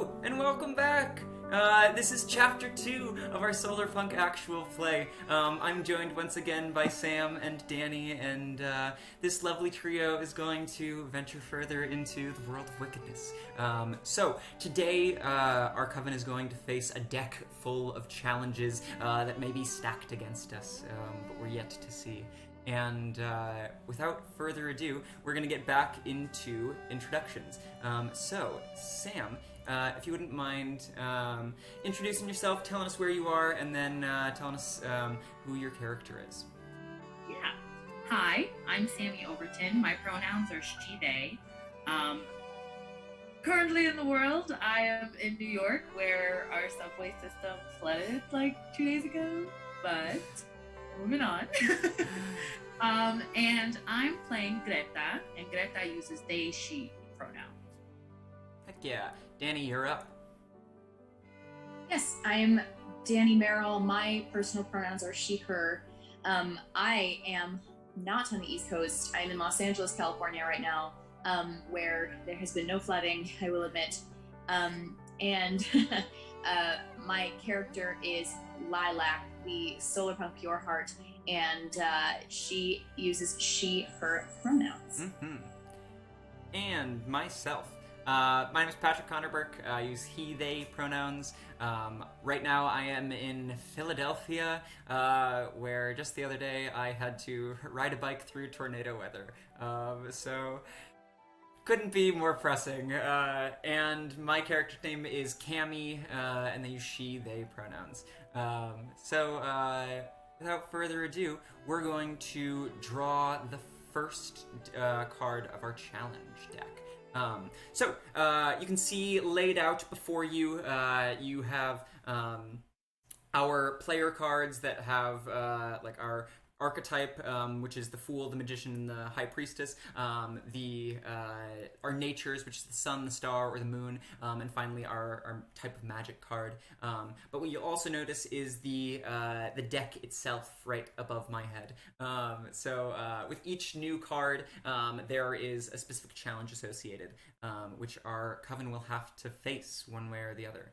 Hello, and welcome back! This is Chapter 2 of our Solarpunk actual play. I'm joined once again by Sam and Danny, and this lovely trio is going to venture further into the world of Wickedness. So, today, our coven is going to face a deck full of challenges that may be stacked against us, but we're yet to see. And without further ado, we're going to get back into introductions. So, Sam, if you wouldn't mind introducing yourself, telling us where you are, and then telling us who your character is. Yeah. Hi, I'm Sammy Overton. My pronouns are she, they. Currently in the world, I am in New York, where our subway system flooded like 2 days ago, but moving on. And I'm playing Greta, and Greta uses they, she pronouns. Heck yeah. Danny, you're up. Yes, I'm Danny Merrill. My personal pronouns are she, her. I am not on the East Coast. I'm in Los Angeles, California right now, where there has been no flooding, I will admit. And my character is Lilac, the Solarpunk Pure Heart, and she uses she, her pronouns. Mm-hmm. And myself. My name is Patrick Connor Burke. I use he, they pronouns. Right now I am in Philadelphia, where just the other day I had to ride a bike through tornado weather. So couldn't be more pressing. And my character name is Cammie, and they use she, they pronouns. Without further ado, we're going to draw the first card of our challenge deck. You can see laid out before you, you have our player cards that have like our archetype, which is the Fool, the Magician, and the High Priestess, our natures, which is the Sun, the Star, or the Moon, and finally our type of magic card. But what you'll also notice is the deck itself right above my head. With each new card, there is a specific challenge associated, which our coven will have to face one way or the other.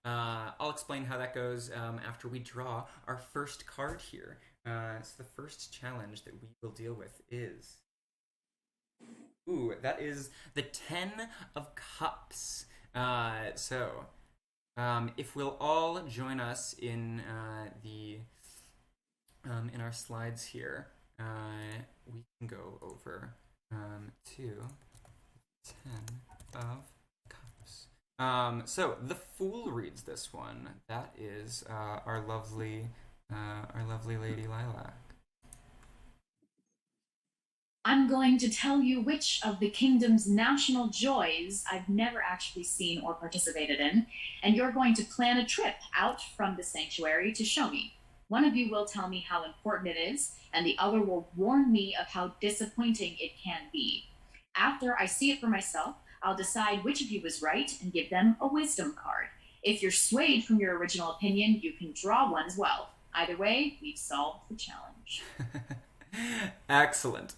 I'll explain how that goes after we draw our first card here. So the first challenge that we will deal with is... Ooh, that is the Ten of Cups. If we'll all join us in in our slides here, we can go over to Ten of So the Fool reads this one. That is our lovely Lady Lilac. I'm going to tell you which of the kingdom's national joys I've never actually seen or participated in, and you're going to plan a trip out from the sanctuary to show me. One of you will tell me how important it is, and the other will warn me of how disappointing it can be. After I see it for myself, I'll decide which of you was right and give them a wisdom card. If you're swayed from your original opinion, you can draw one as well. Either way, we've solved the challenge. Excellent.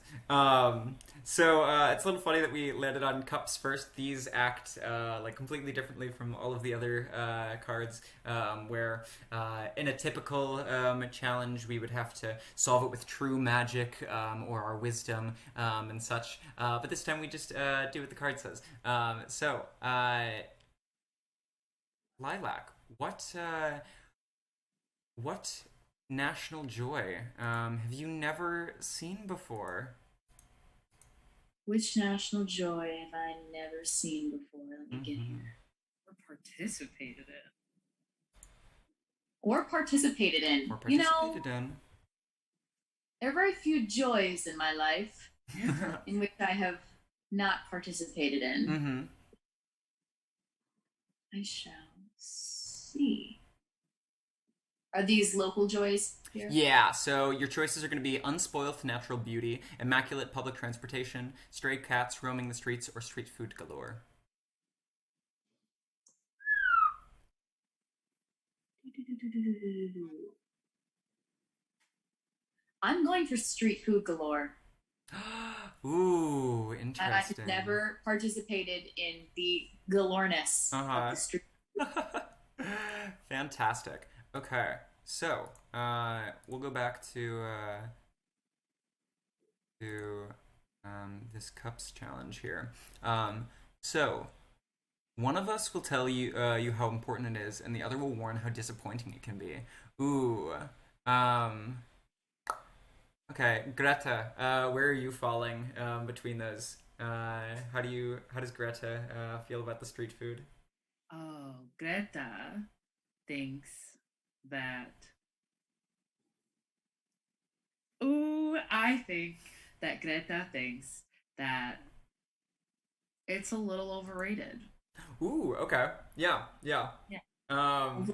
It's a little funny that we landed on cups first. These act like completely differently from all of the other cards, where in a typical challenge we would have to solve it with true magic or our wisdom and such. But this time we just do what the card says. Lilac, what national joy have you never seen before? Which national joy have I never seen before? Let me get here. Or participated in. Or participated in. There are very few joys in my life in which I have not participated in. Mm-hmm. I shall see. Are these local joys here? Yeah, so your choices are going to be unspoiled natural beauty, immaculate public transportation, stray cats roaming the streets, or street food galore. I'm going for street food galore. Ooh, And I had interesting. never participated in the galoreness of Uh the street. huh. Fantastic. Okay, so we'll go back to this cups challenge here. So one of us will tell you how important it is, and the other will warn how disappointing it can be. Ooh. Um. Okay, Greta. Where are you falling between those? How does Greta feel about the street food? Oh, Greta thinks that. Ooh, I think that Greta thinks that it's a little overrated. Ooh. Okay. Yeah. Yeah. Yeah. Um.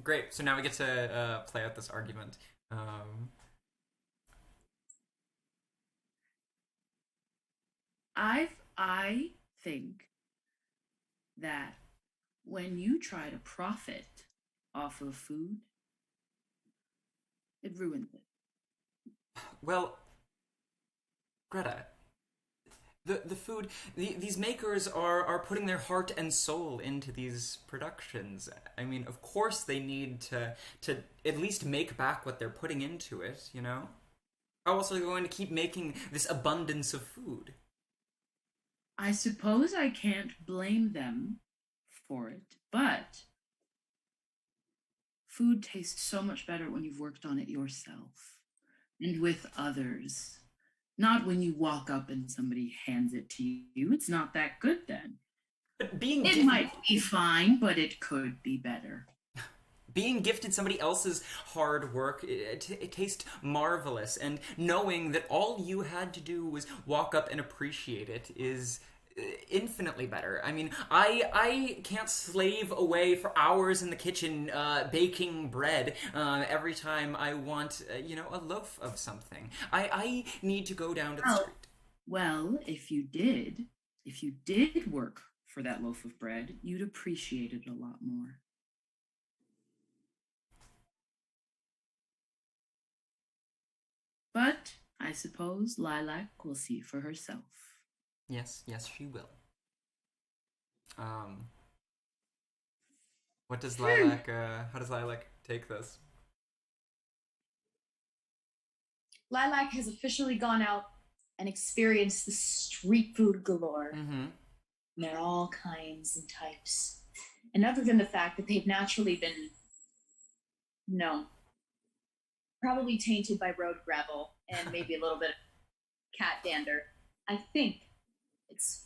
Great. So now we get to play out this argument. Um. I think that when you try to profit off of food, it ruins it. Well, Greta, the food these makers are putting their heart and soul into these productions. I mean, of course they need to at least make back what they're putting into it, you know? How else are they going to keep making this abundance of food? I suppose I can't blame them for it, but food tastes so much better when you've worked on it yourself and with others. Not when you walk up and somebody hands it to you. It's not that good then. But It might be fine, but it could be better. being gifted somebody else's hard work, it tastes marvelous, and knowing that all you had to do was walk up and appreciate it is infinitely better. I mean, I can't slave away for hours in the kitchen baking bread every time I want a loaf of something. I need to go down to the street. Well, if you did work for that loaf of bread, you'd appreciate it a lot more. But I suppose Lilac will see for herself. Yes, yes, she will. Um, what does Lilac? How does Lilac take this? Lilac has officially gone out and experienced the street food galore. Mm-hmm. They're all kinds and types. And other than the fact that they've naturally been, no, probably tainted by road gravel and maybe a little bit of cat dander, I think it's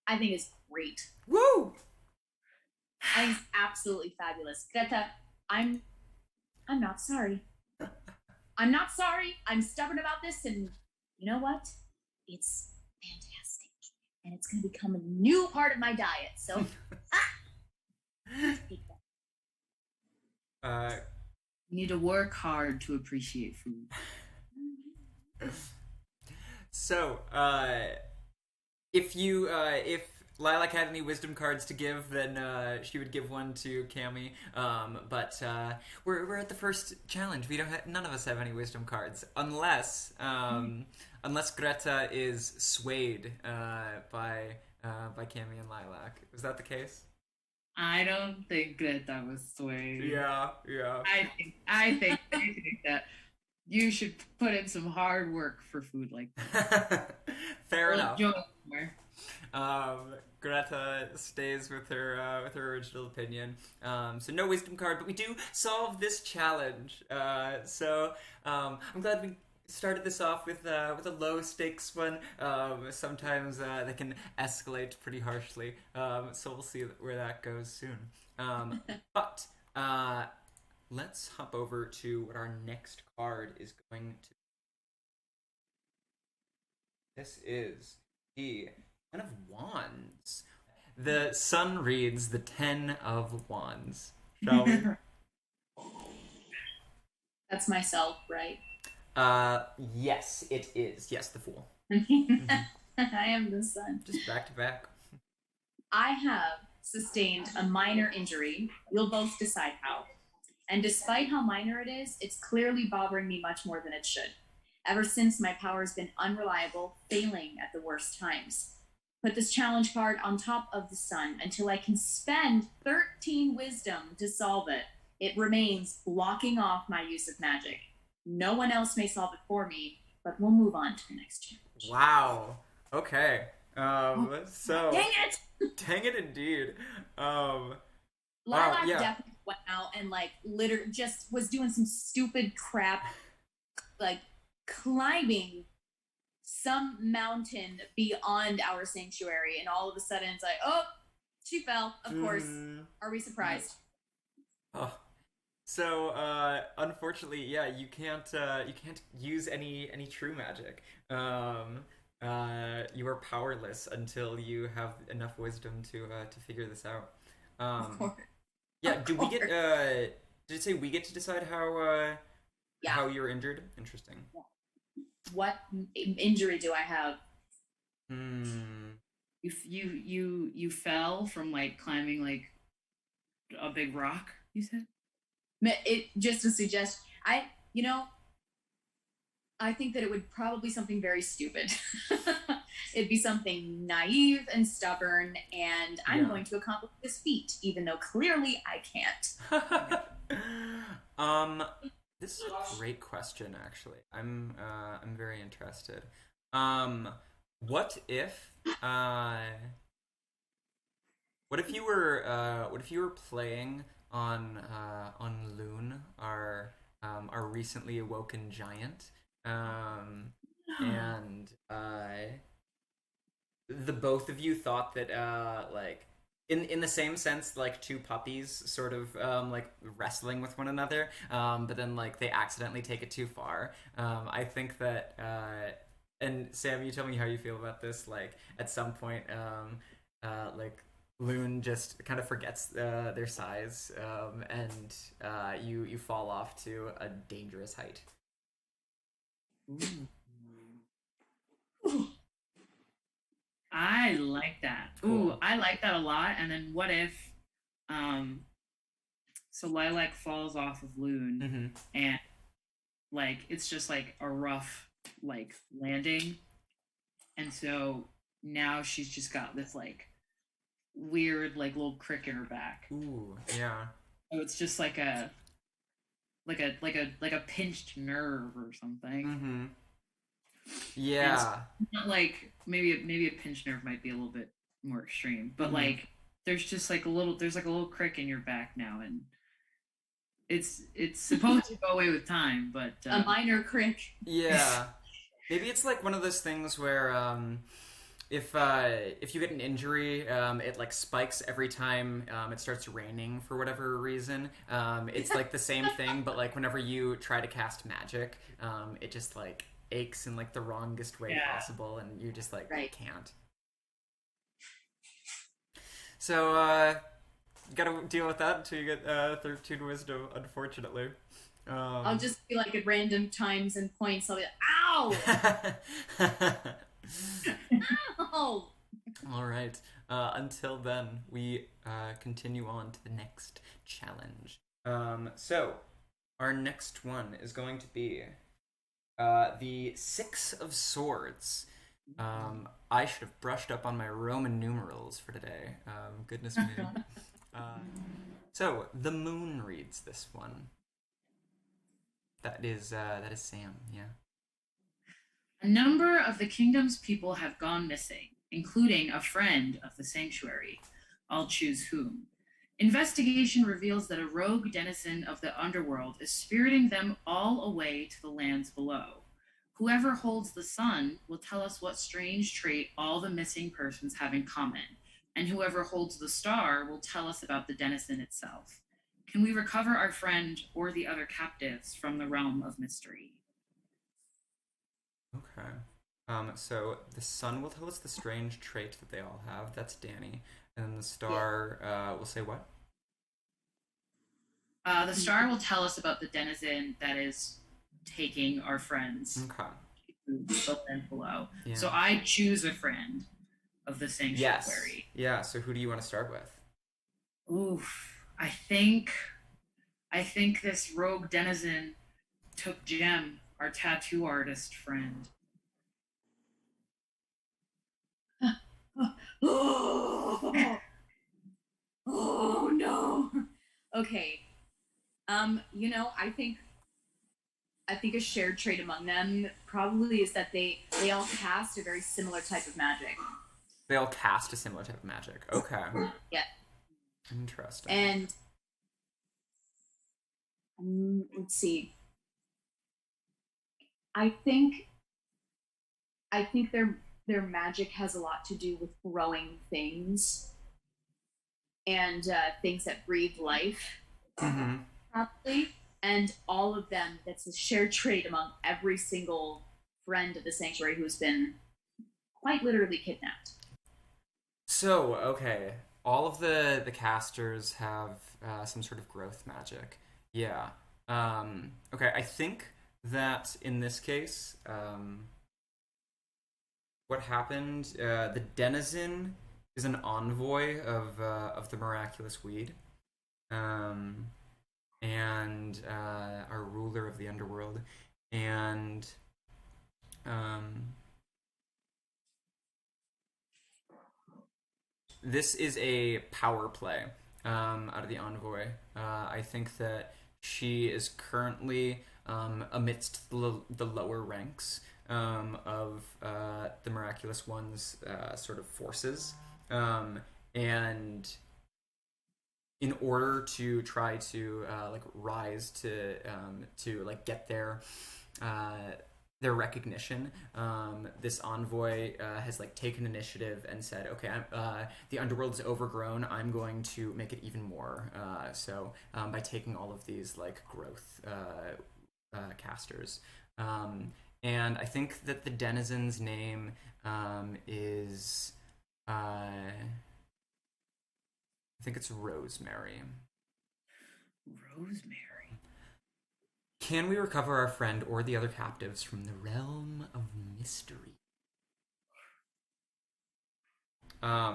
it's great. Woo! I think it's absolutely fabulous. Greta, I'm not sorry. I'm not sorry. I'm stubborn about this, and you know what? It's fantastic. And it's gonna become a new part of my diet. So take Uh, You need to work hard to appreciate food. so, if Lilac had any wisdom cards to give, then she would give one to Cammie. But we're at the first challenge. We don't none of us have any wisdom cards, unless Greta is swayed by Cammie and Lilac. Was that the case? I don't think Greta was swayed. Yeah. I think that you should put in some hard work for food like that. Fair enough. Enjoy more. Greta stays with her original opinion. So no wisdom card, but we do solve this challenge. I'm glad we started this off with a low stakes one. Sometimes they can escalate pretty harshly. So we'll see where that goes soon. But let's hop over to what our next card is going to. This is the Ten of Wands. The sun reads the Ten of Wands. Shall we? That's myself, right? Yes, it is. Yes, the Fool. I am the sun. Just back to back. I have sustained a minor injury. We'll both decide how. And despite how minor it is, it's clearly bothering me much more than it should. Ever since, my power has been unreliable, failing at the worst times. Put this challenge card on top of the sun until I can spend 13 wisdom to solve it. It remains blocking off my use of magic. No one else may solve it for me, but we'll move on to the next challenge. Wow. Okay. So Dang it! dang it indeed. Wow, Lilac yeah. definitely went out and just was doing some stupid crap, like climbing some mountain beyond our sanctuary, and all of a sudden it's like, oh, she fell. Of course. Are we surprised? Oh. So, unfortunately, yeah, you can't use any true magic. You are powerless until you have enough wisdom to figure this out. Of course. Yeah, Of do we get course. did it say we get to decide Yeah. how you're injured? Interesting. What injury do I have? You fell from like climbing like a big rock, you said? It just to suggest I think that it would probably something very stupid. It'd be something naive and stubborn, and I'm Yeah. going to accomplish this feat, even though clearly I can't. This is a great question, actually. I'm very interested. What if what if you were playing on Loon, our recently awoken giant, and the both of you thought that like in the same sense, like two puppies sort of like wrestling with one another, but then like they accidentally take it too far. I think that and Sam, you tell me how you feel about this. Like at some point, like Loon just kind of forgets their size, and you fall off to a dangerous height. Ooh. I like that. Ooh, Cool. I like that a lot. And then what if so Lilac falls off of Loon Mm-hmm. and like it's just like a rough like landing. And so now she's just got this like weird like little crick in her back. Ooh, yeah. So it's just like a pinched nerve or something. Mm-hmm. And Yeah. it's not like maybe a pinched nerve might be a little bit more extreme, but Mhm. like there's just like a little crick in your back now, and it's supposed to go away with time, but A minor crick. Yeah. Maybe it's like one of those things where if you get an injury, it like spikes every time it starts raining for whatever reason. It's like the same thing, but like whenever you try to cast magic, it just like aches in like the wrongest way Yeah. possible, and you just like Right. can't. So you gotta deal with that until you get 13 wisdom, unfortunately. I'll just be like at random times and points. I'll be like, ow! Ow! All right. Until then, we continue on to the next challenge. So, our next one is going to be the Six of Swords. I should have brushed up on my Roman numerals for today. Goodness me. So, the moon reads this one. That is Sam, yeah. a number of the kingdom's people have gone missing, including a friend of the sanctuary. I'll choose whom. Investigation reveals that a rogue denizen of the underworld is spiriting them all away to the lands below. Whoever holds the sun will tell us what strange trait all the missing persons have in common, and whoever holds the star will tell us about the denizen itself. Can we recover our friend or the other captives from the realm of mystery? Okay. So the sun will tell us the strange trait that they all have. That's Danny. And then the star will say what? The star will tell us about the denizen that is taking our friends Okay. to the land below. Yeah. So I choose a friend of the sanctuary. Yes. Yeah, so who do you want to start with? Oof. I think I think this rogue denizen took Jem, our tattoo artist friend. Oh, oh no. Okay. I think a shared trait among them probably is that they all cast a very similar type of magic. They all cast a similar type of magic. Okay. Yeah. Interesting. And let's see. I think their magic has a lot to do with growing things and things that breathe life, Mm-hmm. probably. And all of them, that's a shared trait among every single friend of the sanctuary who's been quite literally kidnapped. So, okay, all of the casters have some sort of growth magic. Yeah. Okay, I think that in this case, what happened? The denizen is an envoy of the miraculous weed, um, and our ruler of the underworld, and um, this is a power play out of the envoy. I think that she is currently amidst the lower ranks of the miraculous one's sort of forces, and in order to try to like rise to like get their recognition. This envoy has like taken initiative and said, "Okay, the underworld is overgrown. I'm going to make it even more." By taking all of these like growth casters, and I think that the denizen's name is, I think it's Rosemary. Rosemary. Can we recover our friend or the other captives from the realm of mystery?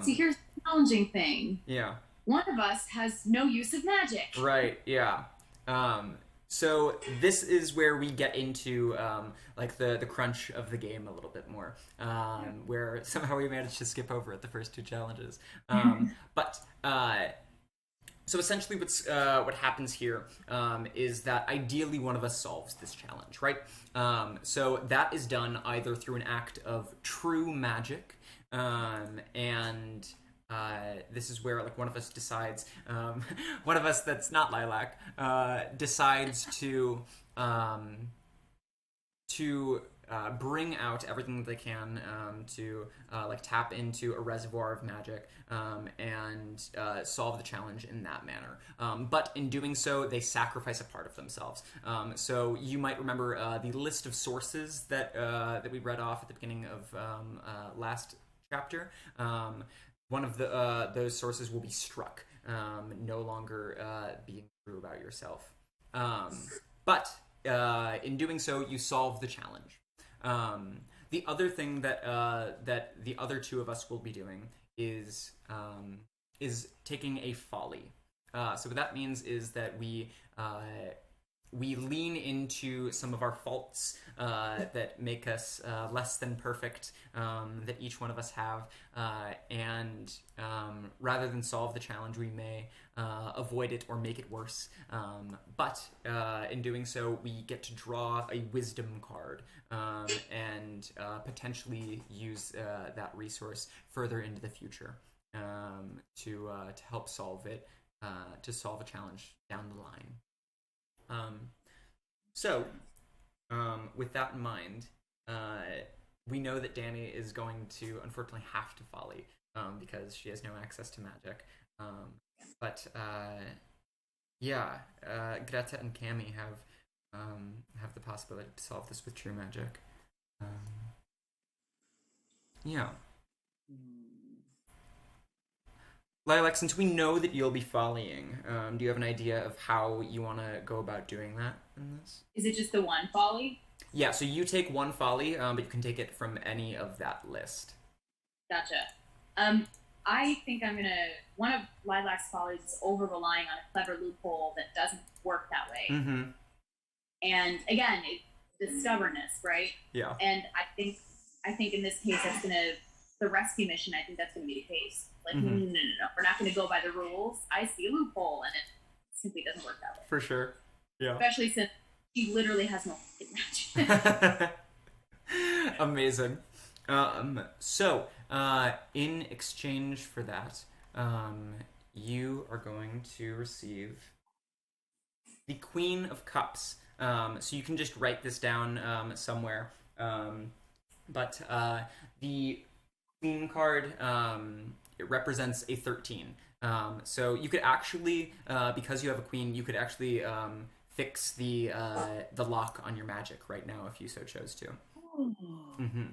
See, here's the challenging thing. Yeah. One of us has no use of magic. Right. Yeah. So this is where we get into like the crunch of the game a little bit more, where somehow we managed to skip over it the first two challenges. But so essentially, what happens here is that ideally one of us solves this challenge, right? So that is done either through an act of true magic, and this is where like one of us decides, one of us that's not Lilac, decides to bring out everything that they can to like tap into a reservoir of magic and solve the challenge in that manner. But in doing so, they sacrifice a part of themselves. So you might remember the list of sources that we read off at the beginning of last chapter. One of those sources will be struck, no longer being true about yourself. But in doing so, you solve the challenge. The other thing that that the other two of us will be doing is taking a folly. So what that means is that we lean into some of our faults that make us less than perfect, that each one of us have, and rather than solve the challenge, we may avoid it or make it worse. But in doing so, we get to draw a wisdom card and potentially use that resource further into the future to help solve it, to solve a challenge down the line. With that in mind, we know that Danny is going to unfortunately have to folly because she has no access to magic. Greta and Cammie have the possibility to solve this with true magic. Yeah. Lilac, since we know that you'll be follying, do you have an idea of how you want to go about doing that in this? Is it just the one folly? Yeah, so you take one folly, but you can take it from any of that list. Gotcha. I think I'm gonna. One of Lilac's follies is over relying on a clever loophole that doesn't work that way. Mm-hmm. And again, the stubbornness, right? Yeah. And I think in this case, that's gonna the rescue mission. I think that's gonna be the case. Like, no, we're not gonna go by the rules. I see a loophole, and it simply doesn't work that way. For sure. Yeah. Especially since he literally has no magic. Amazing. So, in exchange for that, you are going to receive the Queen of Cups. So you can just write this down somewhere. But the Queen card, it represents a 13. So you could actually, because you have a Queen, you could actually fix the lock on your magic right now if you so chose to. Mm-hmm.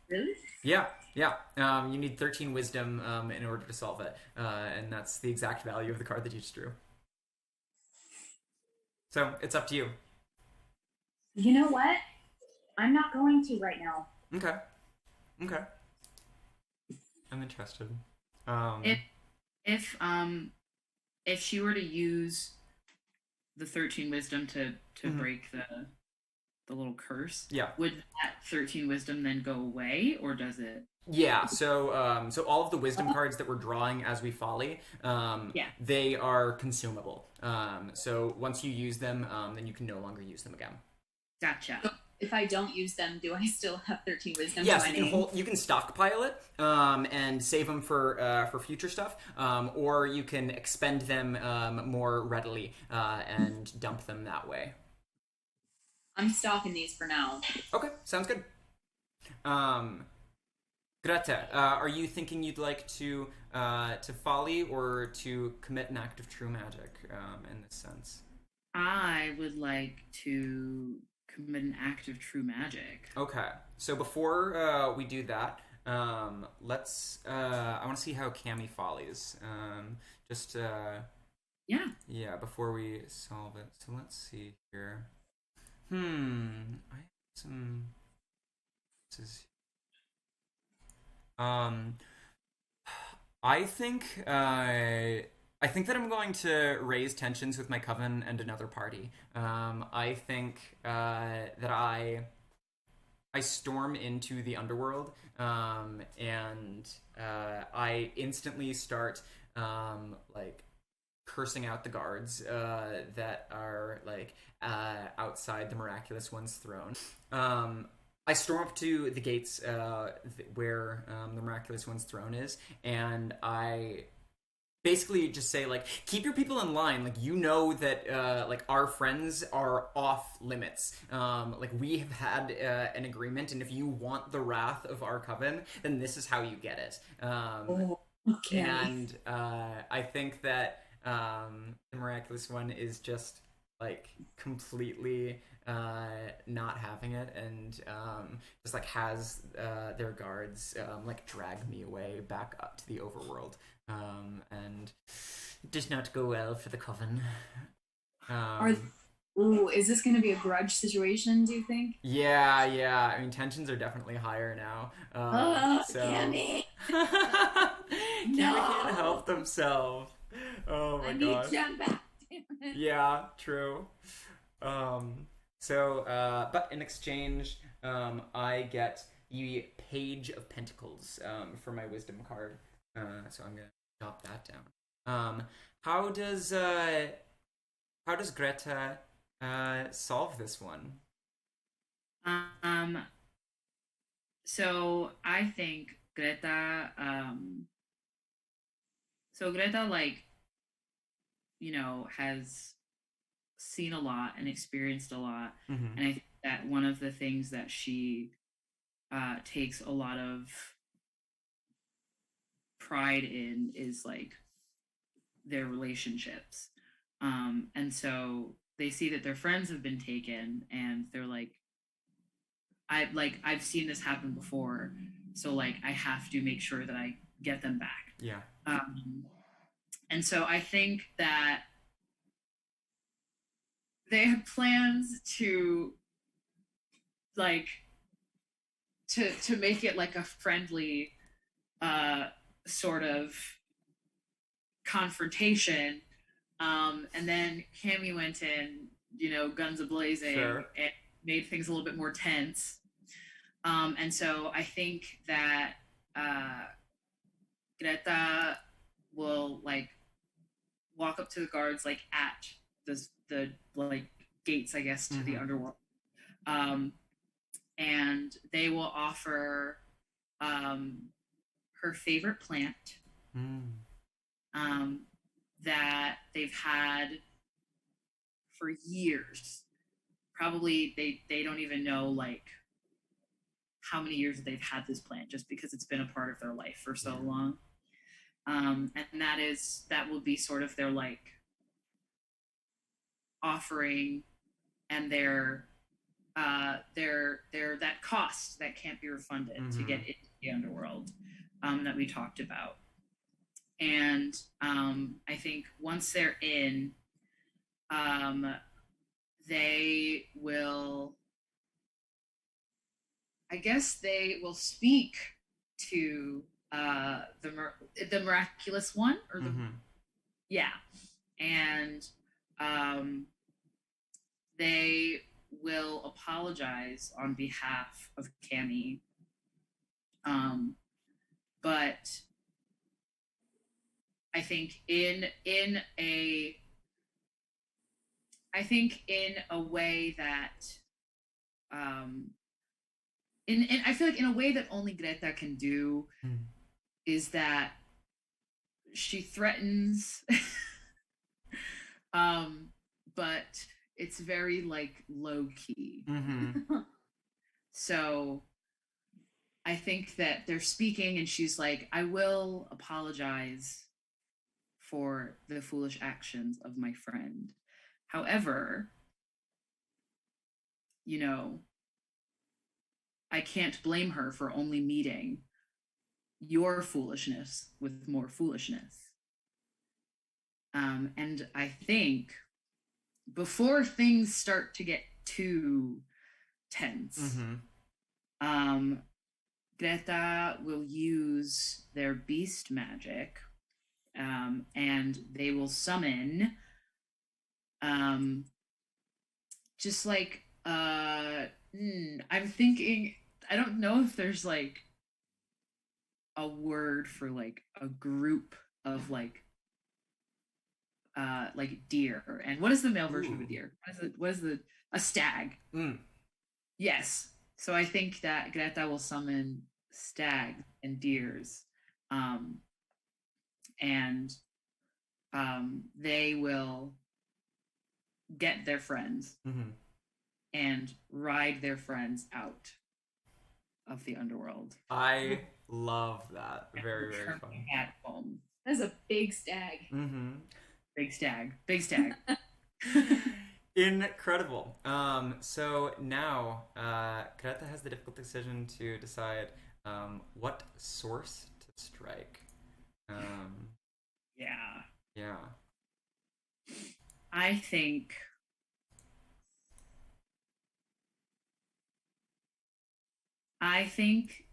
Really? Yeah. You need 13 wisdom in order to solve it, and that's the exact value of the card that you just drew. So it's up to you. You know what? I'm not going to right now. Okay. I'm interested. If she were to use the 13 wisdom to break the little curse, would that 13 wisdom then go away, or does it? Yeah, so all of the wisdom cards that we're drawing as we folly, they are consumable. So once you use them, then you can no longer use them again. Gotcha. So if I don't use them, do I still have 13 wisdom? Yes, you can stockpile it and save them for future stuff, or you can expend them more readily and dump them that way. I'm stocking these for now. Okay, sounds good. Greta, are you thinking you'd like to folly or to commit an act of true magic in this sense? I would like to commit an act of true magic. Okay, so before we do that, let's. I want to see how Cammie follies. Yeah. Before we solve it, so let's see here. I have some. This is. I think that I'm going to raise tensions with my coven and another party. I think that I storm into the underworld, and I instantly start cursing out the guards that are outside the Miraculous One's throne. I storm up to the gates where the Miraculous One's throne is, and I basically just say, keep your people in line. You know that our friends are off limits. We have had an agreement, and if you want the wrath of our coven, then this is how you get it. Okay. And I think that the Miraculous One is just completely not having it, and just has their guards drag me away back up to the overworld, and it does not go well for the coven. Is this going to be a grudge situation, do you think? Yeah. I mean, tensions are definitely higher now. Cammie! Cammie can't help themselves. Oh my god. I need Jen back. Yeah, true. But in exchange, I get the Page of Pentacles for my wisdom card. So I'm gonna jot that down. How does Greta solve this one? So I think Greta, has seen a lot and experienced a lot. Mm-hmm. And I think that one of the things that she takes a lot of pride in is their relationships. And so they see that their friends have been taken, and they're I've seen this happen before, so I have to make sure that I get them back. Yeah. And so I think that they have plans to to make it a friendly sort of confrontation. And then Cammie went in, guns a blazing, Sure. and made things a little bit more tense. And so I think that Greta will like walk up to the guards like at the like gates, I guess, to the underworld. And they will offer her favorite plant that they've had for years. Probably they don't even know like how many years they've had this plant, just because it's been a part of their life for so long. And that will be sort of their like offering, and their that cost that can't be refunded to get into the underworld, that we talked about. And I think once they're in, they will, I guess they will speak to the miraculous one, or the yeah, and they will apologize on behalf of Cammie. But I think in a way that I feel like in a way that only Greta can do, is that she threatens, but it's very like low key. So I think that they're speaking, and she's like, I will apologize for the foolish actions of my friend. However, I can't blame her for only meeting your foolishness with more foolishness. And I think before things start to get too tense, Greta will use their beast magic, and they will summon just like I'm thinking, I don't know if there's like a word for like a group of like deer. And what is the male version of a deer? A stag? Yes. So I think that Greta will summon stags and deers, and they will get their friends and ride their friends out of the underworld. I love that. Very, very fun. At home. That's a big stag. Big stag. Big stag. Incredible. So now Greta has the difficult decision to decide what source to strike. Yeah. I think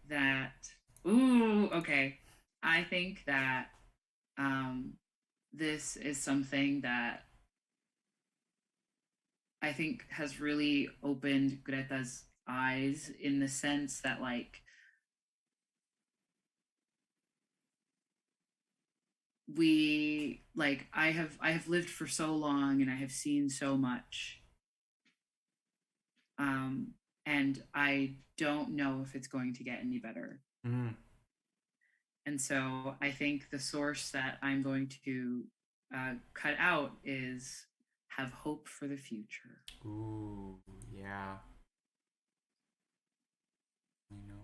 that I think that this is something that I think has really opened Greta's eyes, in the sense that like I have lived for so long, and I have seen so much, and I don't know if it's going to get any better. And so I think the source that I'm going to cut out is have hope for the future. Ooh, yeah. I know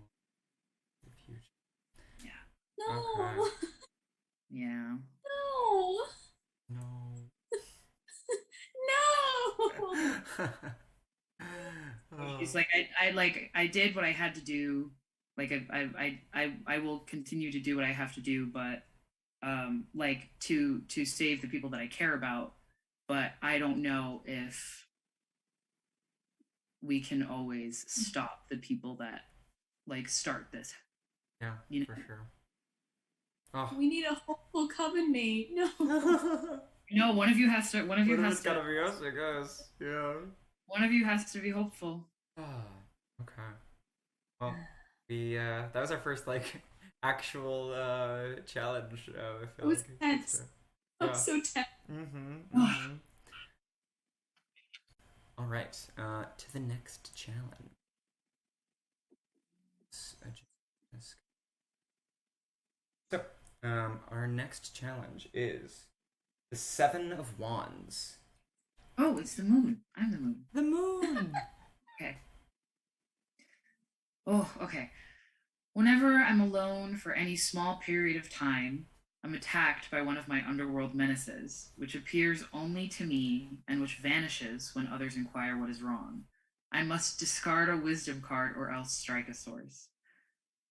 the future. Yeah. No. Okay. Yeah. No. No. She's like, I did what I had to do. Like I will continue to do what I have to do, but like to save the people that I care about. But I don't know if we can always stop the people that like start this. Yeah, for sure. Oh. We need a hopeful coven mate. No. No, one of you has to. One of you What if has it's to. gotta be us, I guess. Yeah. One of you has to be hopeful. Ah, okay. Well, that was our first like actual challenge. I It feel was like tense. I yeah. was so tense. Mm-hmm. Mm-hmm. All right. To the next challenge. So, our next challenge is the Seven of Wands. Oh, it's the moon. I'm the moon. The moon. Okay. Oh, okay. Whenever I'm alone for any small period of time, I'm attacked by one of my underworld menaces, which appears only to me and which vanishes when others inquire what is wrong. I must discard a wisdom card or else strike a source.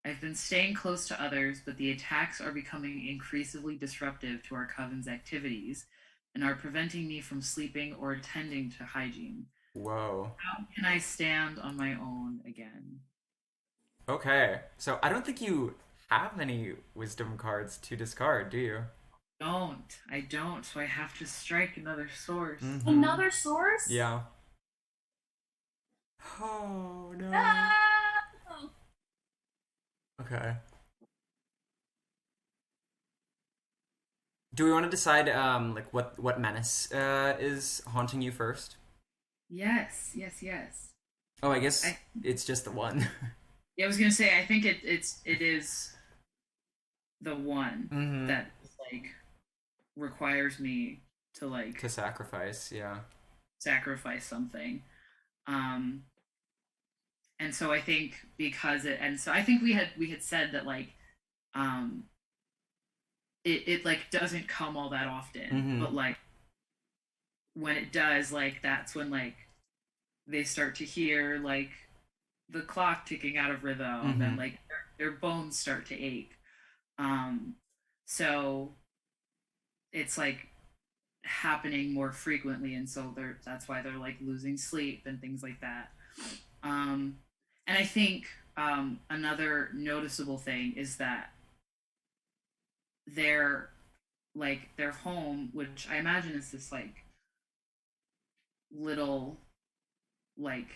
I've been staying close to others, but the attacks are becoming increasingly disruptive to our coven's activities and are preventing me from sleeping or attending to hygiene. Whoa. How can I stand on my own again? Okay. So I don't think you have any wisdom cards to discard, do you? I don't, so I have to strike another source. Mhm. Another source? Yeah. Oh no. No! Okay. Do we want to decide like what menace is haunting you first? Yes, yes, yes. Oh, I guess I it's just the one. Yeah, I was gonna say I think it is the one Mm-hmm. that like requires me to To like sacrifice, yeah. sacrifice something. Um and so I think because it and so I think we had said that like um it like doesn't come all that often, Mm-hmm. but like when it does, like that's when like they start to hear like the clock ticking out of rhythm Mm-hmm. and like their bones start to ache. Um, so it's like happening more frequently, and so that's why they're like losing sleep and things like that. Um, and I think another noticeable thing is that their their home, which I imagine is this like little like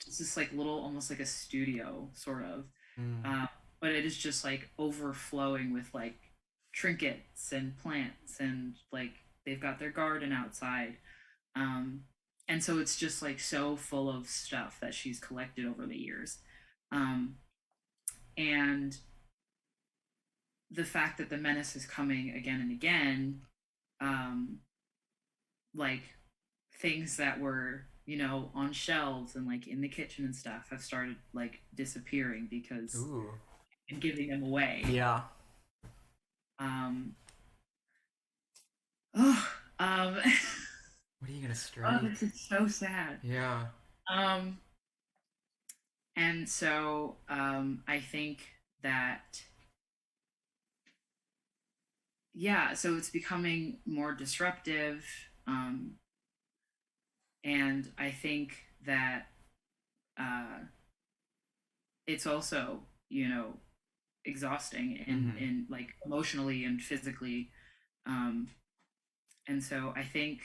it's this like little almost like a studio sort of Mm. uh, but it is just like overflowing with like trinkets and plants and like they've got their garden outside um, and so it's just like so full of stuff that she's collected over the years um, and the fact that the menace is coming again and again um, like things that were on shelves and like in the kitchen and stuff have started like disappearing because Ooh. I'm giving them away. Yeah. Um. Oh. What are you gonna Oh, strike? this is so sad. Yeah. Um. And so, I think that yeah, so it's becoming more disruptive. And I think that uh, it's also exhausting Mm-hmm. in like emotionally and physically um and so I think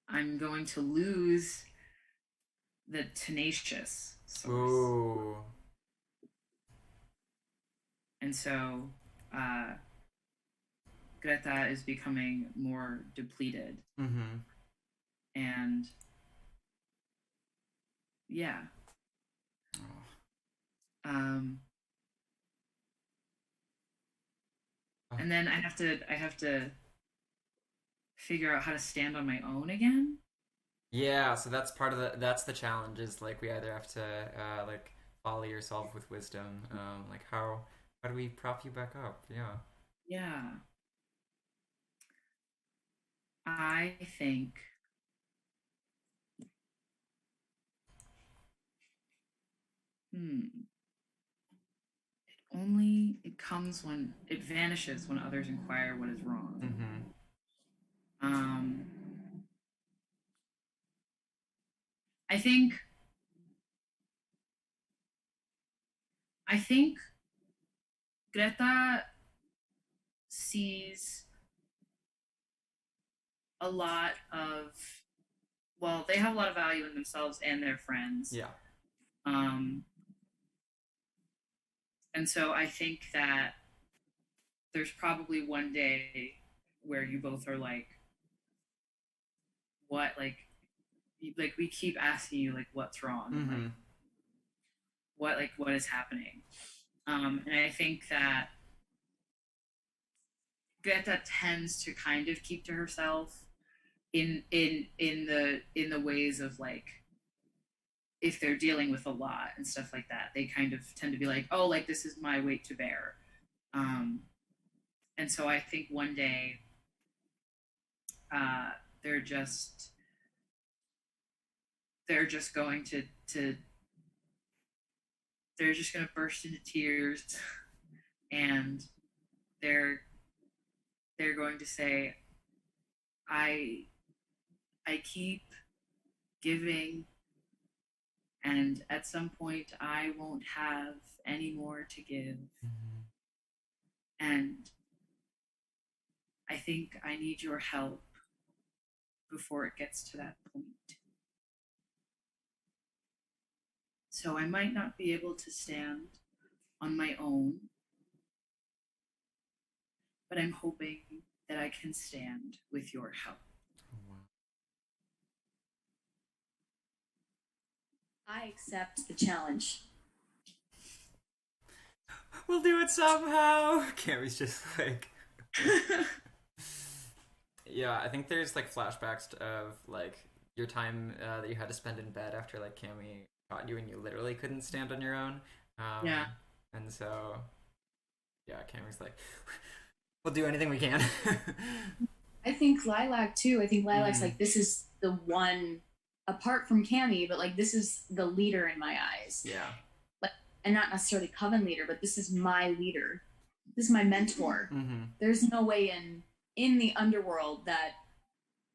I'm going to lose the tenacious source Ooh. and so uh Greta is becoming more depleted Mm-hmm. and yeah um Oh. and then I have to figure out how to stand on my own again. Yeah, so that's part of that's the challenge is like we either have to like follow yourself with wisdom, like how do we prop you back up? Yeah. Yeah, I think hmm only it comes when it vanishes when others inquire what is wrong. Mm-hmm. Um, I think I think Greta sees a lot of, well, they have a lot of value in themselves and their friends. Yeah. And so I think that there's probably one day where you both are like, what, like we keep asking you like what's wrong, Mm-hmm. what is happening. And I think that Greta tends to kind of keep to herself in the ways of like, if they're dealing with a lot and stuff like that, they kind of tend to be like, oh, like this is my weight to bear. And so I think one day they're just going to they're just going to burst into tears, and they're going to say, I keep giving, and at some point I won't have any more to give. Mm-hmm. And I think I need your help before it gets to that point. So I might not be able to stand on my own, but I'm hoping that I can stand with your help. Oh, wow. I accept the challenge. We'll do it somehow. Cammie's just like. Yeah, I think there's like flashbacks of like your time that you had to spend in bed after like Cammie caught you and you literally couldn't stand on your own. Yeah. And so, yeah, Cammie's like, we'll do anything we can. I think Lilac too. I think Lilac's like, this is the one, apart from Cammie, but like this is the leader in my eyes. Yeah. And not necessarily Coven leader, but this is my leader. This is my mentor. Mm-hmm. There's no way in the underworld that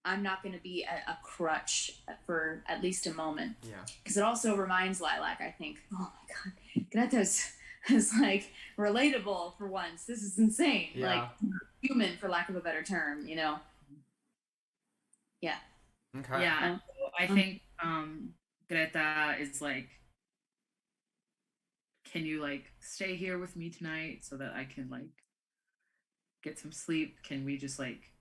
I'm not going to be a crutch for at least a moment. Yeah. Because it also reminds Lilac, I think, oh my God, Greta's is like relatable for once. This is insane. Yeah. Like human, for lack of a better term, you know? Yeah. Okay. Yeah. I think Greta is like, can you like stay here with me tonight so that I can like get some sleep? Can we just like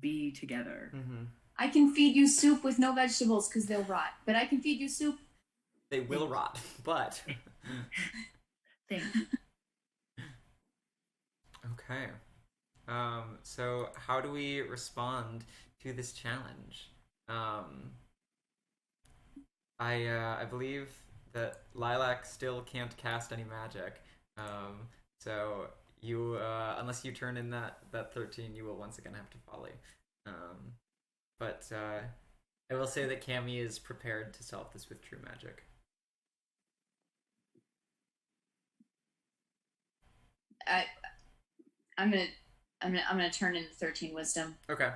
be together? Mm-hmm. I can feed you soup with no vegetables because they'll rot, but I can feed you soup. They will rot, but. Thanks. Okay. So how do we respond to this challenge? I believe that Lilac still can't cast any magic. So you unless you turn in that 13, you will once again have to volley. But I will say that Cammie is prepared to solve this with true magic. I'm gonna turn in 13 wisdom. Okay,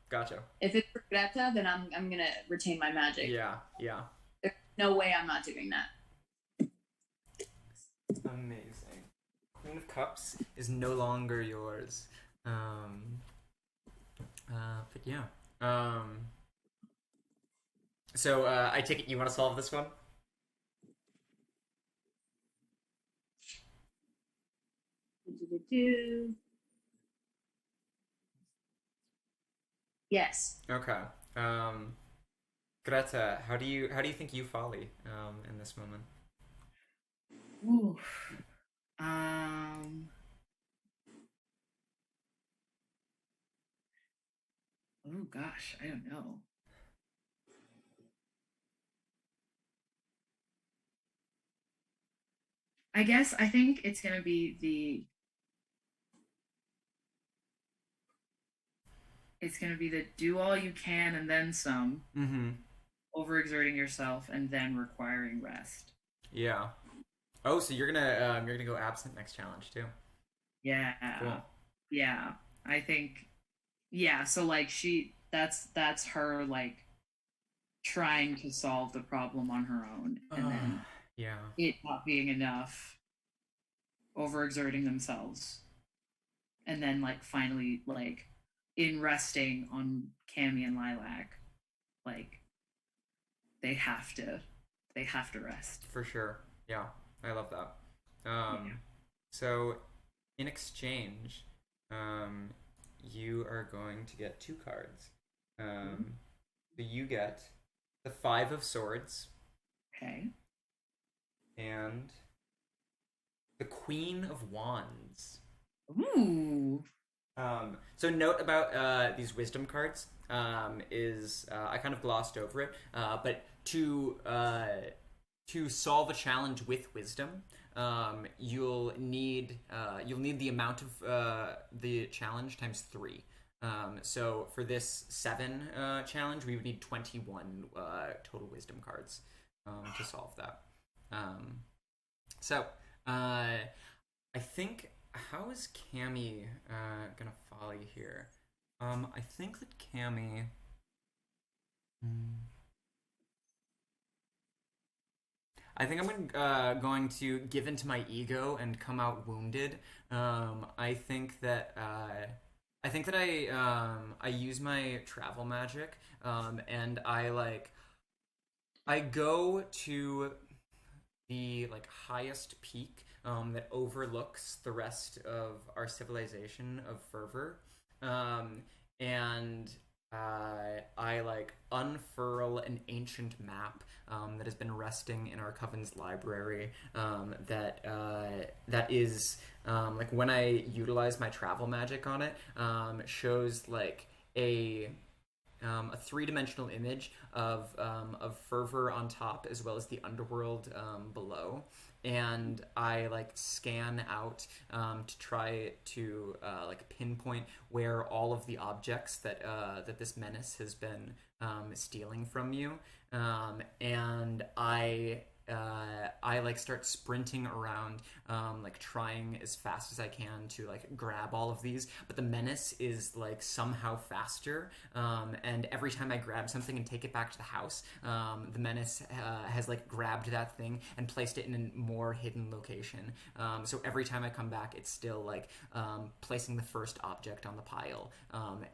gotcha. If it's for Greta, then I'm gonna retain my magic. Yeah. There's no way I'm not doing that. Amazing. Queen of Cups is no longer yours. But yeah. So I take it you want to solve this one? Yes. Okay. Greta, how do you think you folly in this moment? Ooh. Oh gosh, I don't know. I guess I think it's gonna be the do all you can and then some. Mm-hmm. Overexerting yourself and then requiring rest. Yeah. Oh, so you're gonna go absent next challenge too. Yeah. Cool. Yeah. I think. Yeah. So like that's her like trying to solve the problem on her own, and then yeah, it not being enough, overexerting themselves. and then like finally like in resting on Cammie and Lilac, like they have to rest. For sure. Yeah, I love that. Yeah. So, in exchange, um, you are going to get two cards. So you get the Five of Swords Okay. and the Queen of Wands. Ooh. So note about these wisdom cards is I kind of glossed over it, but to solve a challenge with wisdom, you'll need the amount of the challenge times 3. So for this 7 challenge, we would need 21 total wisdom cards to solve that. So I think, how is Cammie gonna follow you here? I think that Cammie. I think I'm going to give into my ego and come out wounded. I think that I use my travel magic, and I go to the like highest peak that overlooks the rest of our civilization of fervor, and I like unfurl an ancient map that has been resting in our coven's library. That is like when I utilize my travel magic on it, shows like a three-dimensional image of fervor on top as well as the underworld below, and I like scan out to try to like pinpoint where all of the objects that this menace has been stealing from you, and I like start sprinting around, like trying as fast as I can to like grab all of these, but the menace is like somehow faster, and every time I grab something and take it back to the house, the menace has like grabbed that thing and placed it in a more hidden location. So every time I come back, it's still like placing the first object on the pile,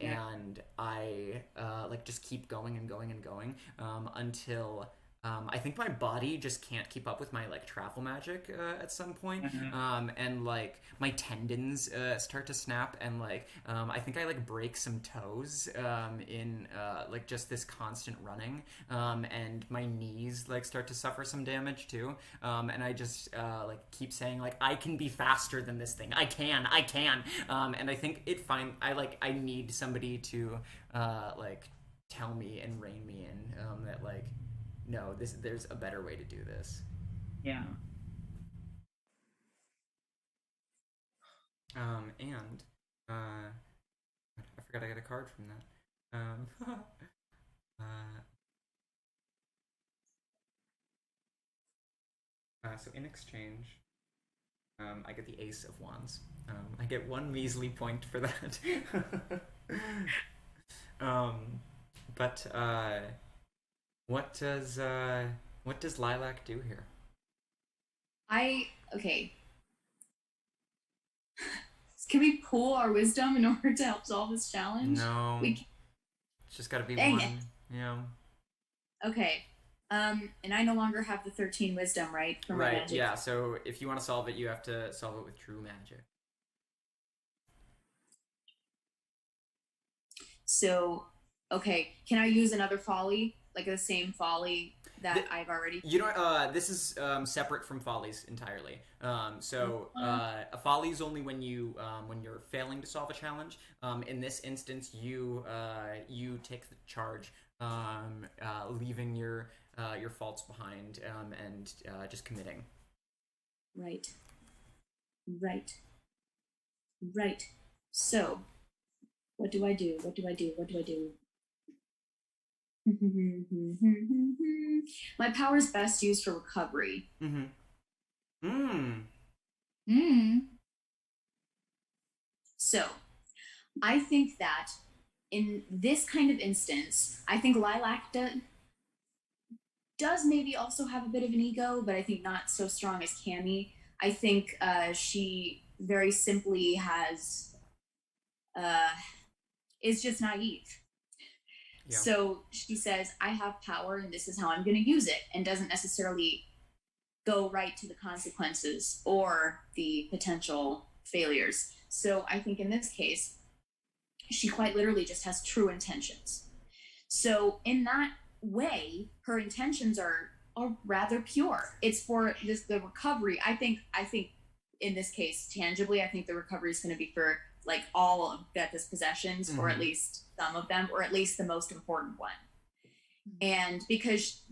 and I like just keep going and going and going until I think my body just can't keep up with my like travel magic at some point, and like my tendons start to snap, and like I think I like break some toes in like just this constant running, and my knees like start to suffer some damage too, and I just like keep saying like I can be faster than this thing. I can, and I think I need somebody to like tell me and rein me in, that like no, there's a better way to do this. Yeah. And I forgot I got a card from that. So in exchange, I get the Ace of Wands. I get 1 measly point for that. But what does Lilac do here? Okay. Can we pull our wisdom in order to help solve this challenge? No. We It's just gotta be Dang one. it. Yeah. Okay. And I no longer have the 13 wisdom, right? For my Right, magic. yeah, so if you want to solve it, you have to solve it with true magic. So, okay, can I use another folly, like the same folly that I've already? You know, this is separate from follies entirely. A folly is only when you're failing to solve a challenge. In this instance, you take the charge, leaving your faults behind, and just committing. Right. So, what do I do? My power is best used for recovery. So, I think that in this kind of instance, I think Lilac does maybe also have a bit of an ego, but I think not so strong as Cammie. I think she very simply has is just naive. Yeah. So she says, I have power and this is how I'm going to use it, and doesn't necessarily go right to the consequences or the potential failures. So I think in this case, she quite literally just has true intentions. So in that way, her intentions are rather pure. It's for the recovery. I think in this case, tangibly, I think the recovery is going to be for like all of Greta's possessions, or at least some of them, or at least the most important one. And because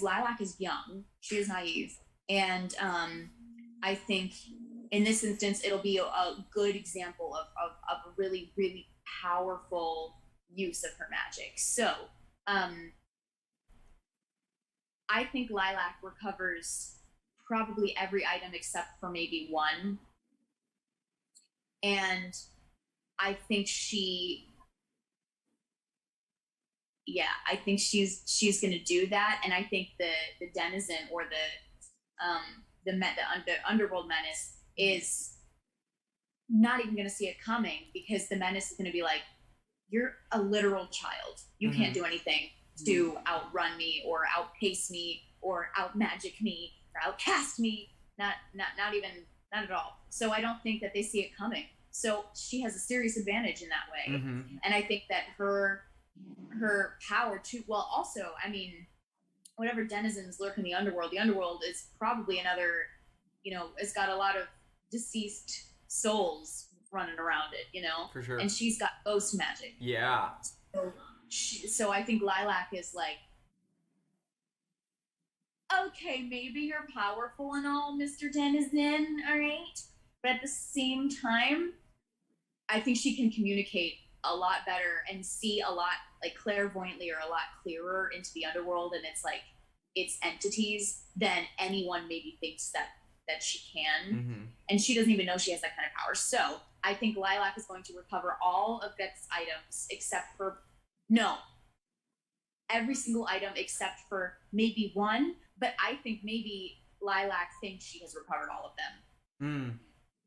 Lilac is young, she is naive, and I think in this instance it'll be a good example of a really, really powerful use of her magic. So I think Lilac recovers probably every item except for maybe one, and I think she's going to do that. And I think the denizen, or the underworld menace, is not even going to see it coming, because the menace is going to be like, you're a literal child. You can't do anything to outrun me or outpace me or outmagic me or outcast me. Not at all. So I don't think that they see it coming. So she has a serious advantage in that way. And I think that her power too, well, also, I mean, whatever denizens lurk in the underworld is probably another, it's got a lot of deceased souls running around it, For sure. And she's got ghost magic. Yeah. So I think Lilac is like, okay, maybe you're powerful and all, Mr. Denizen, all right? But at the same time, I think she can communicate a lot better and see a lot, like, clairvoyantly, or a lot clearer into the underworld and its entities than anyone maybe thinks that she can. And she doesn't even know she has that kind of power. So I think Lilac is going to recover all of Greta's items except for, no, every single item except for maybe one. But I think maybe Lilac thinks she has recovered all of them.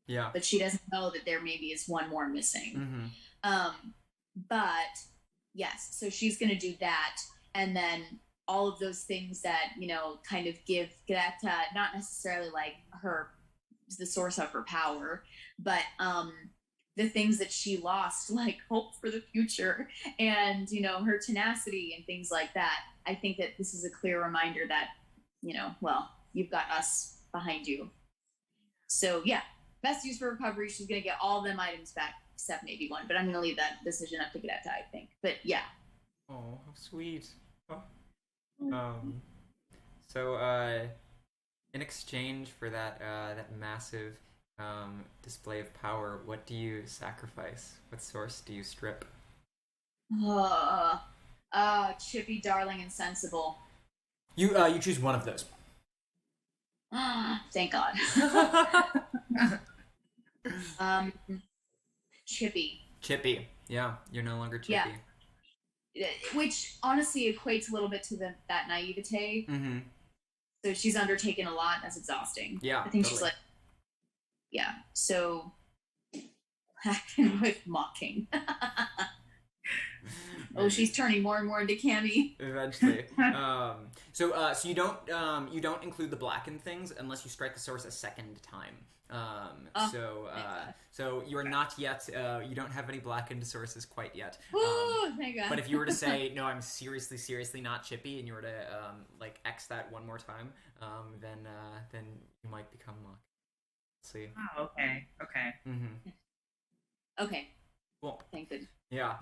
Yeah. But she doesn't know that there maybe is one more missing. But yes, so she's going to do that. And then all of those things that, kind of give Greta, not necessarily like the source of her power, but the things that she lost, like hope for the future and, her tenacity and things like that. I think that this is a clear reminder that, well, you've got us behind you. So yeah, best use for recovery. She's going to get all them items back except maybe one, but I'm going to leave that decision up to Greta, I think. But yeah. Oh, how sweet. Oh. So in exchange for that massive display of power, what do you sacrifice? What source do you strip? Chippy, darling, and sensible. You choose one of those. Thank God. Chippy. Yeah, you're no longer Chippy. Yeah. Which honestly equates a little bit to that naivete. So she's undertaken a lot. That's exhausting. Yeah, I think totally. she's like, yeah. So acting with mocking. Oh, she's turning more and more into Cammie. Eventually. So you don't include the blackened things unless you strike the source a second time. So you are not yet. You don't have any blackened sources quite yet. Thank God. But if you were to say no, I'm seriously not Chippy, and you were to like X that one more time, then you might become Mock. Let's see. Oh, okay. Okay. Cool. Thank goodness. Yeah.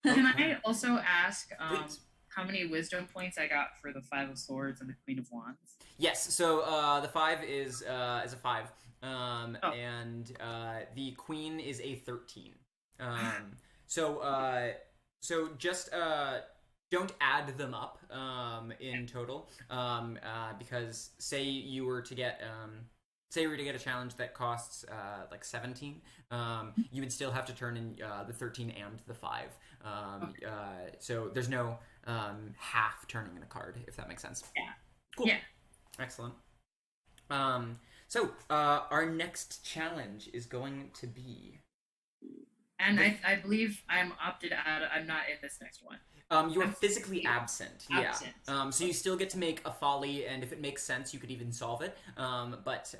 Can I also ask Please. how many wisdom points I got for the Five of Swords and the Queen of Wands? Yes. So the 5 is a 5, and the Queen is a 13. So just don't add them up in total, because say you were to get a challenge that costs like 17, you would still have to turn in the 13 and the 5. So there's no half turning in a card, if that makes sense. Yeah. Cool. Yeah. Excellent. So, our next challenge is going to be. And I believe I'm opted out. I'm not in this next one. You are I'm physically absent. Yeah. absent. So you still get to make a folly, and if it makes sense, you could even solve it. But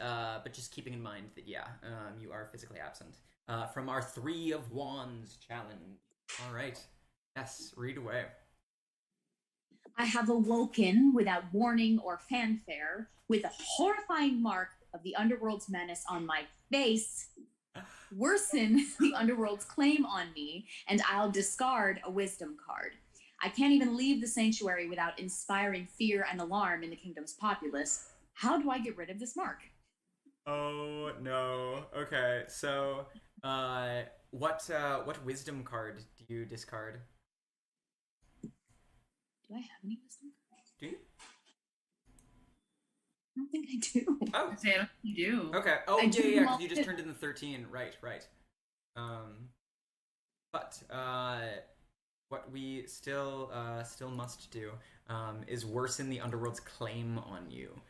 just keeping in mind that you are physically absent from our Three of Wands challenge. All right. Yes. Read away. I have awoken without warning or fanfare, with a horrifying mark of the underworld's menace on my face. Worsen the underworld's claim on me, and I'll discard a wisdom card. I can't even leave the sanctuary without inspiring fear and alarm in the kingdom's populace. How do I get rid of this mark? Oh no. Okay. So, what wisdom card do you discard? Do I have any wisdom cards? Do you? I don't think I do. Oh. Say I don't think you do. Okay. Oh, I yeah, do yeah, all 'cause you just it. turned in the 13. Right. But what we still must do is worsen the underworld's claim on you.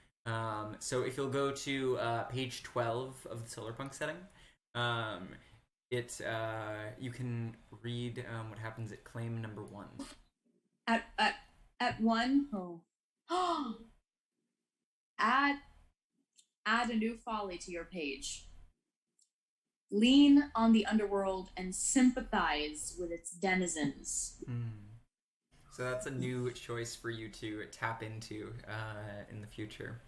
So if you'll go to page 12 of the Solarpunk setting, you can read what happens at claim number 1. At one? Oh. Add a new folly to your page. Lean on the underworld and sympathize with its denizens. So that's a new choice for you to tap into in the future.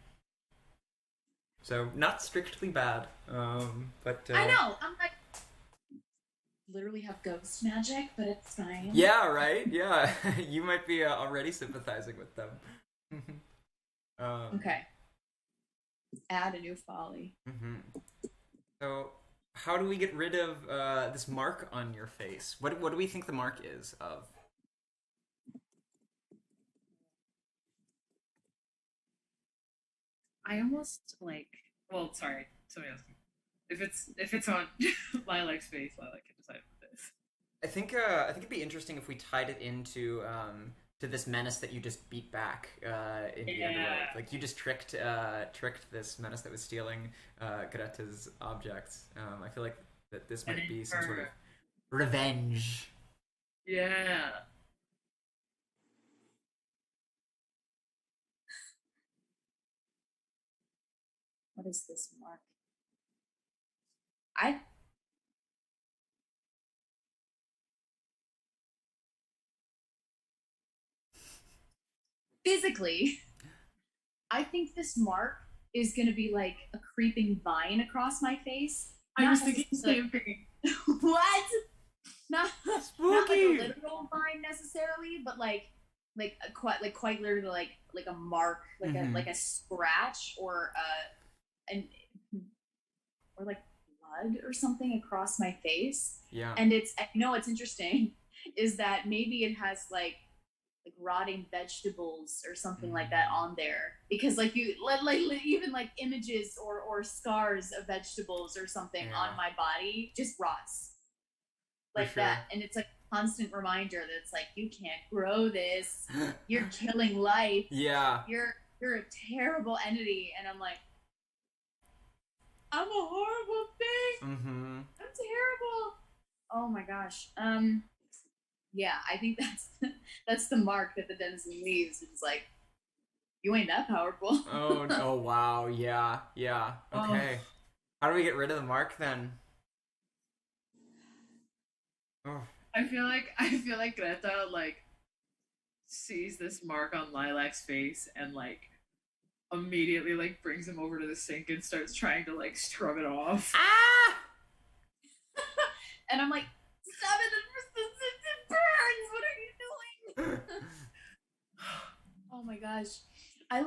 So not strictly bad, but I know. I'm like, literally have ghost magic, but it's fine. Yeah, right. Yeah, you might be already sympathizing with them. Okay. Add a new folly. So, how do we get rid of this mark on your face? What do we think the mark is of? I almost like. Well, sorry, somebody else. If it's on Lilac's face, Lilac can decide with this. I think it'd be interesting if we tied it into to this menace that you just beat back in the underworld. Like you just tricked this menace that was stealing Greta's objects. I feel like that this might be some sort of revenge. Yeah. What is this mark? Physically, I think this mark is going to be like a creeping vine across my face. I was thinking the same thing. What? Not like Spooky. a literal vine necessarily, but like quite literally like a mark, like a scratch or like blood or something across my face. Yeah. And it's what's interesting is that maybe it has like rotting vegetables or something like that on there, because like you like even like images or scars of vegetables or something on my body just rots like that, and it's like a constant reminder that it's like, you can't grow this, you're killing life, Yeah. you're a terrible entity. And I'm like, I'm a horrible thing. I'm terrible. Oh my gosh. Yeah, I think that's the mark that the denizen leaves. It's like, you ain't that powerful. Oh wow, yeah. Okay. How do we get rid of the mark then? Oh. I feel like Greta like sees this mark on Lilac's face and like immediately like brings him over to the sink and starts trying to like scrub it off. Ah! And I'm like, stop it! It burns! What are you doing? Oh my gosh, I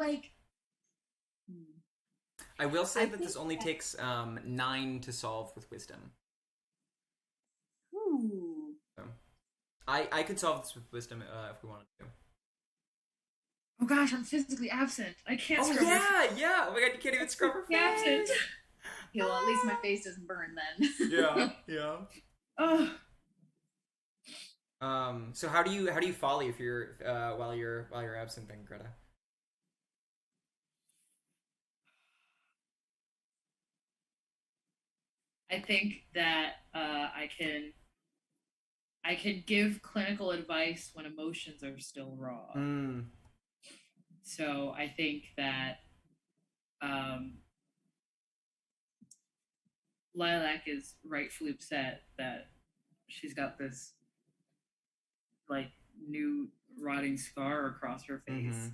will say that this think only takes 9 to solve with wisdom. Ooh. So, I could solve this with wisdom if we wanted to. Oh gosh, I'm physically absent. I can't scrub Yeah. Oh my god, you can't even scrub her face. absent. Okay, well, at least my face doesn't burn then. Yeah. Oh. So how do you folly if you're while you're absent then, Greta? I think that I can give clinical advice when emotions are still raw. So I think that Lilac is rightfully upset that she's got this like new rotting scar across her face.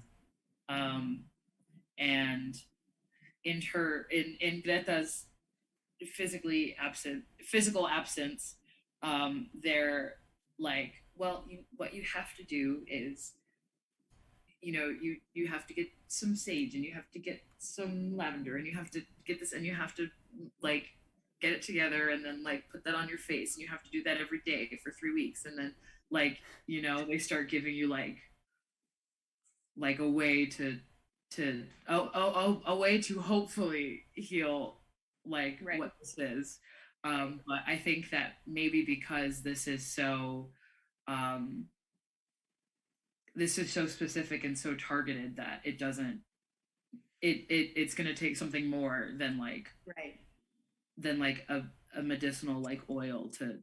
And in Greta's physical absence, they're like, well, what you have to do is, you have to get some sage, and you have to get some lavender, and you have to get this, and you have to like get it together, and then like put that on your face, and you have to do that every day for 3 weeks, and then like they start giving you like a way to a way to hopefully heal like what this is. But I think that maybe because this is so specific and so targeted that it doesn't it's going to take something more than like a medicinal like oil to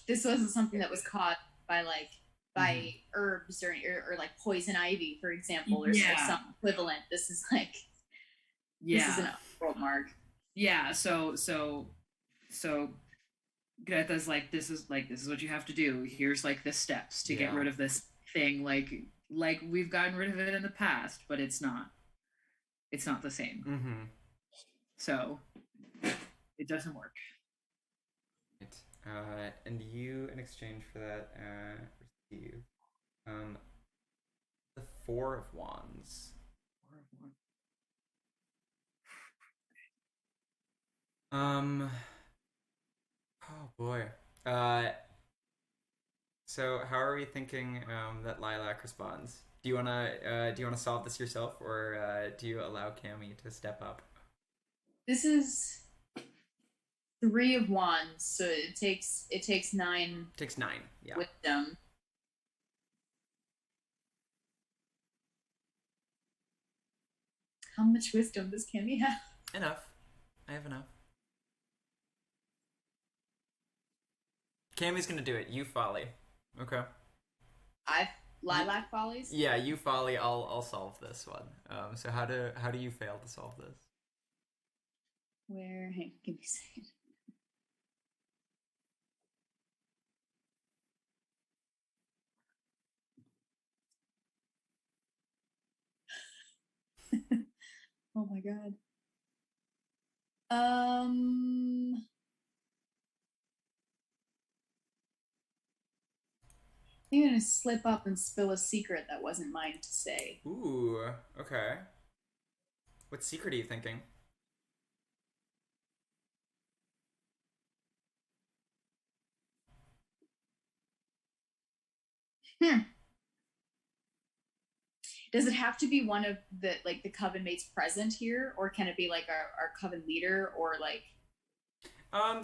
This wasn't something that was caught by herbs or like poison ivy, for example, or some equivalent. This is like this is an world mark. So Greta's like, this is what you have to do. Here's like the steps to get rid of this thing. Like we've gotten rid of it in the past, but it's not the same. So it doesn't work. Right. And you, in exchange for that, receive the Four of Wands. Oh boy. So how are we thinking that Lilac responds? Do you wanna solve this yourself, or do you allow Cammie to step up? This is 3 of Wands, so it takes 9. Takes 9. Yeah. Wisdom. How much wisdom does Cammie have? Enough. I have enough. Cammie's gonna do it. You folly. Okay. Lilac follies? Yeah, you folly. I'll solve this one. So how do you fail to solve this? Where? Hey, give me a second. Oh my god. I'm gonna slip up and spill a secret that wasn't mine to say. Ooh, okay. What secret are you thinking? Does it have to be one of the coven mates present here, or can it be like our coven leader, or like?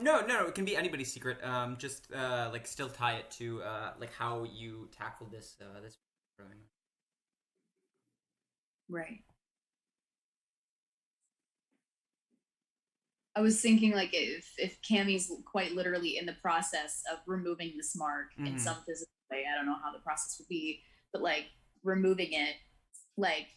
No, it can be anybody's secret. Just like still tie it to like how you tackle this growing. Right. I was thinking like if Cammie's quite literally in the process of removing this mark in some physical way, I don't know how the process would be, but like removing it, like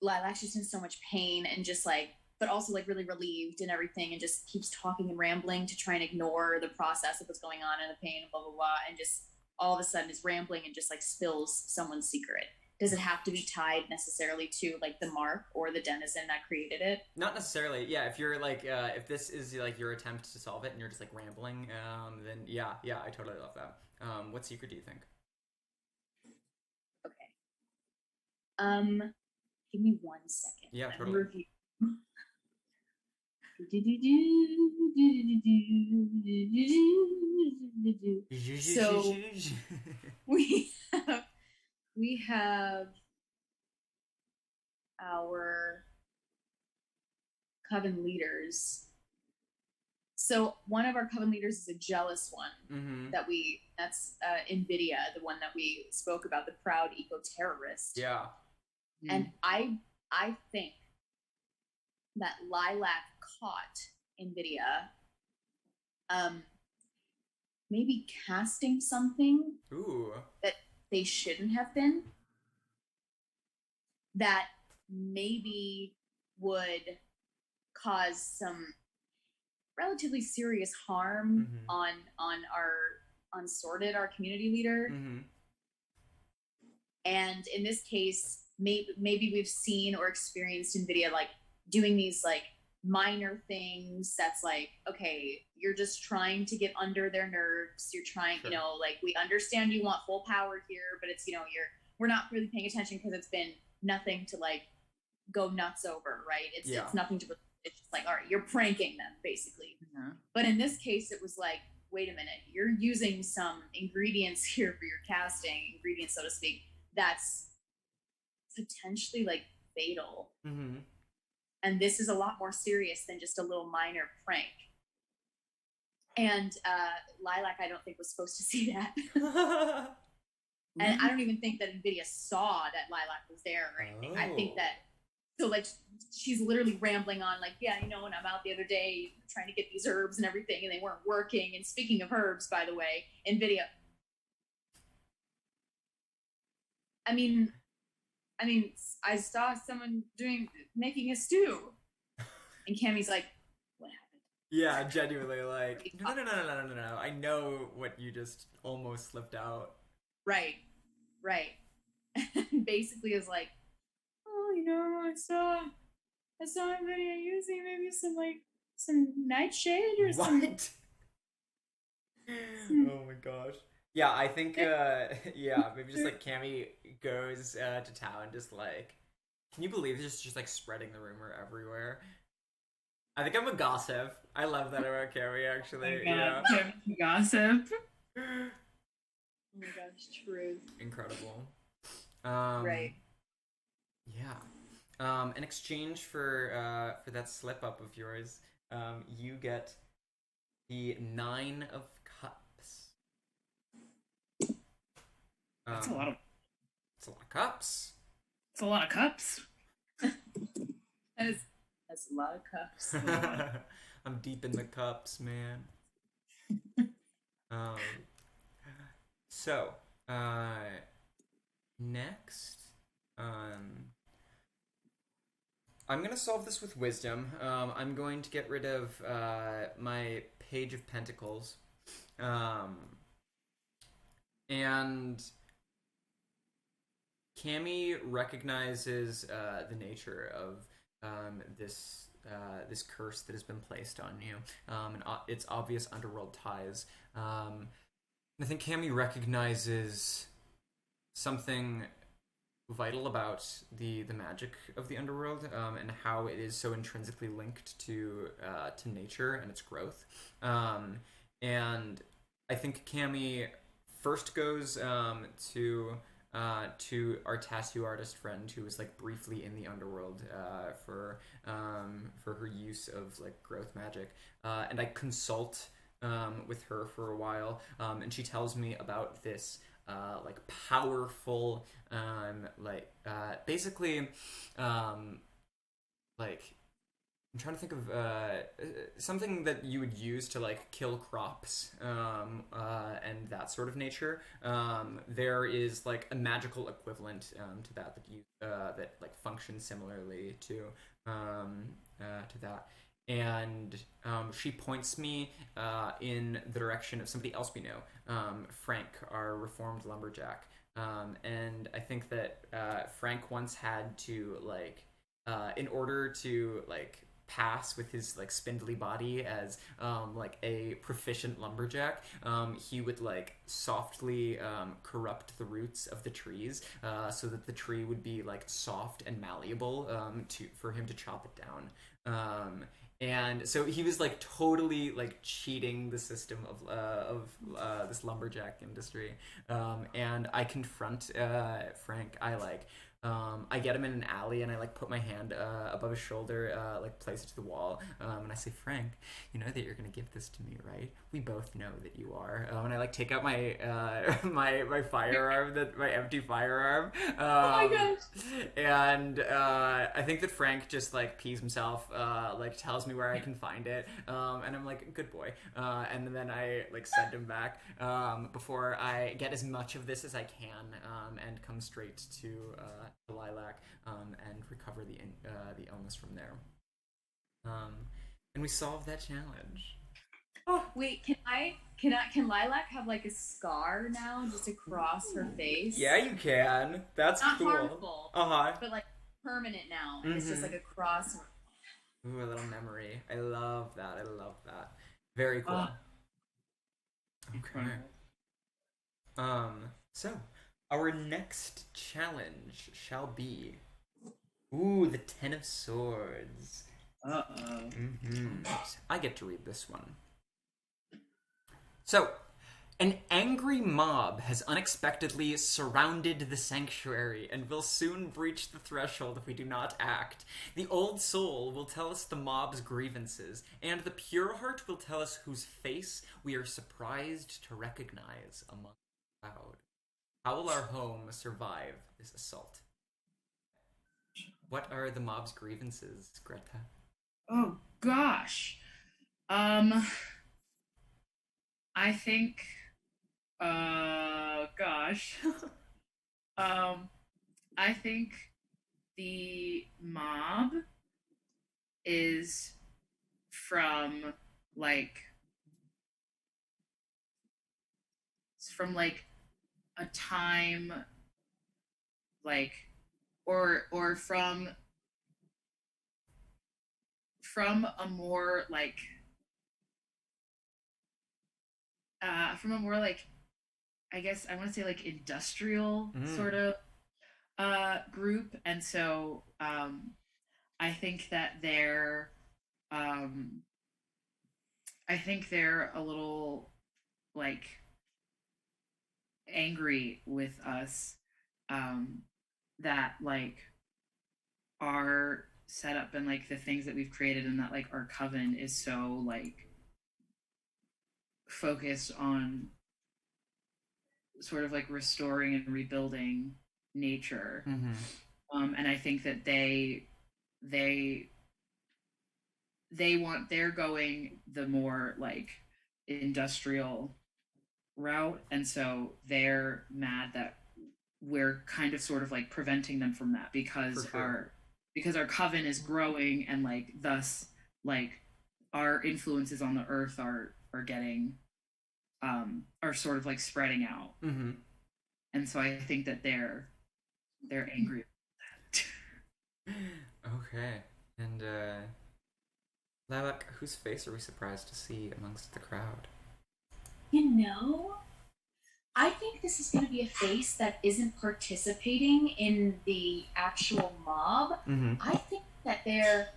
Lilac's just in so much pain and just like, but also like really relieved and everything, and just keeps talking and rambling to try and ignore the process of what's going on and the pain and blah blah blah, and just all of a sudden is rambling and just like spills someone's secret. Does it have to be tied necessarily to like the mark or the denizen that created it? Not necessarily. Yeah, if you're like if this is like your attempt to solve it and you're just like rambling, then yeah, I totally love that. What secret do you think? Okay. Give me 1 second. Yeah, totally. Review. So we have our coven leaders. So one of our coven leaders is a jealous one that's Nvidia, the one that we spoke about, the proud eco-terrorist. Yeah. And I think that Lilac caught NVIDIA maybe casting something that they shouldn't have been, that maybe would cause some relatively serious harm on Sorted, our community leader. And in this case, maybe we've seen or experienced NVIDIA like doing these like minor things that's like, okay, you're just trying to get under their nerves. You're trying, you know, like, we understand you want full power here, but it's, you know, we're not really paying attention because it's been nothing to like go nuts over, right? It's nothing to, it's just like, all right, you're pranking them basically. But in this case, it was like, wait a minute, you're using some ingredients here for your casting, ingredients, so to speak, that's potentially like fatal. And this is a lot more serious than just a little minor prank. And Lilac, I don't think, was supposed to see that. And I don't even think that NVIDIA saw that Lilac was there or anything. I think that, so like, she's literally rambling on like, yeah, you know, when I'm out the other day trying to get these herbs and everything, and they weren't working. And speaking of herbs, by the way, NVIDIA, I mean, I saw someone making a stew, and Cammie's like, "What happened?" Yeah, genuinely, like, no. I know what you just almost slipped out. Right. Basically, is like, oh, you know, I saw NVIDIA using maybe some nightshade or something. Oh my gosh. Yeah, I think, maybe just, like, Cammie goes to town, just, like, can you believe this? Just, like, spreading the rumor everywhere. I think I'm a gossip. I love that about Cammie, actually. Oh my God, gossip. Oh my gosh, truth. Incredible. Right. Yeah. In exchange for that slip-up of yours, you get the 9 of Cups. That's a lot of. It's a lot of cups. It's a lot of cups. That's a lot of cups. I'm deep in the cups, man. So, next, I'm gonna solve this with wisdom. I'm going to get rid of my Page of Pentacles, and Cammie recognizes the nature of this curse that has been placed on you, and its obvious underworld ties. I think Cammie recognizes something vital about the magic of the underworld, and how it is so intrinsically linked to nature and its growth. And I think Cammie first goes to our tattoo artist friend who was like briefly in the underworld for her use of like growth magic, and I consult with her for a while, and she tells me about this like powerful basically like I'm trying to think of something that you would use to like kill crops, and that sort of nature. There is like a magical equivalent to that that like functions similarly to that. And she points me in the direction of somebody else we know, Frank, our reformed lumberjack. And I think that Frank once had to like, in order to like pass with his like spindly body as like a proficient lumberjack, he would like softly corrupt the roots of the trees so that the tree would be like soft and malleable for him to chop it down. And so he was like totally like cheating the system of this lumberjack industry. And I confront Frank. I like I get him in an alley and I like put my hand above his shoulder, like place it to the wall, and I say, Frank, you know that you're gonna give this to me, right? We both know that you are. And I like take out my my firearm, my empty firearm. Oh my gosh. And I think that Frank just like pees himself, like tells me where I can find it, and I'm like, good boy. And then I like send him back before I get as much of this as I can, and come straight to Lilac, and recover the illness from there. And we solve that challenge. Oh wait, can Lilac have like a scar now just across her face? Yeah, you can. That's Not cool. harmful, Uh-huh. but like permanent now. And it's just like a cross. Ooh, a little memory. I love that. I love that. Very cool. Okay. So our next challenge shall be, the Ten of Swords. I get to read this one. So, an angry mob has unexpectedly surrounded the sanctuary and will soon breach the threshold if we do not act. The old soul will tell us the mob's grievances, and the pure heart will tell us whose face we are surprised to recognize among the crowd. How will our home survive this assault? What are the mob's grievances, Greta? Oh gosh. I think gosh. I think the mob is from like a time like or from a more like from a more like, I guess I want to say like industrial sort of group. And so I think that they're a little like angry with us, that like our setup and like the things that we've created, and that like our coven is so like focused on sort of like restoring and rebuilding nature. And I think that they're going the more like industrial route, and so they're mad that we're kind of sort of like preventing them from that, because our coven is growing, and like thus like our influences on the earth are getting are sort of like spreading out. And so I think that they're angry with that. Okay. And Lilac, whose face are we surprised to see amongst the crowd? You know, I think this is going to be a face that isn't participating in the actual mob. I think that they're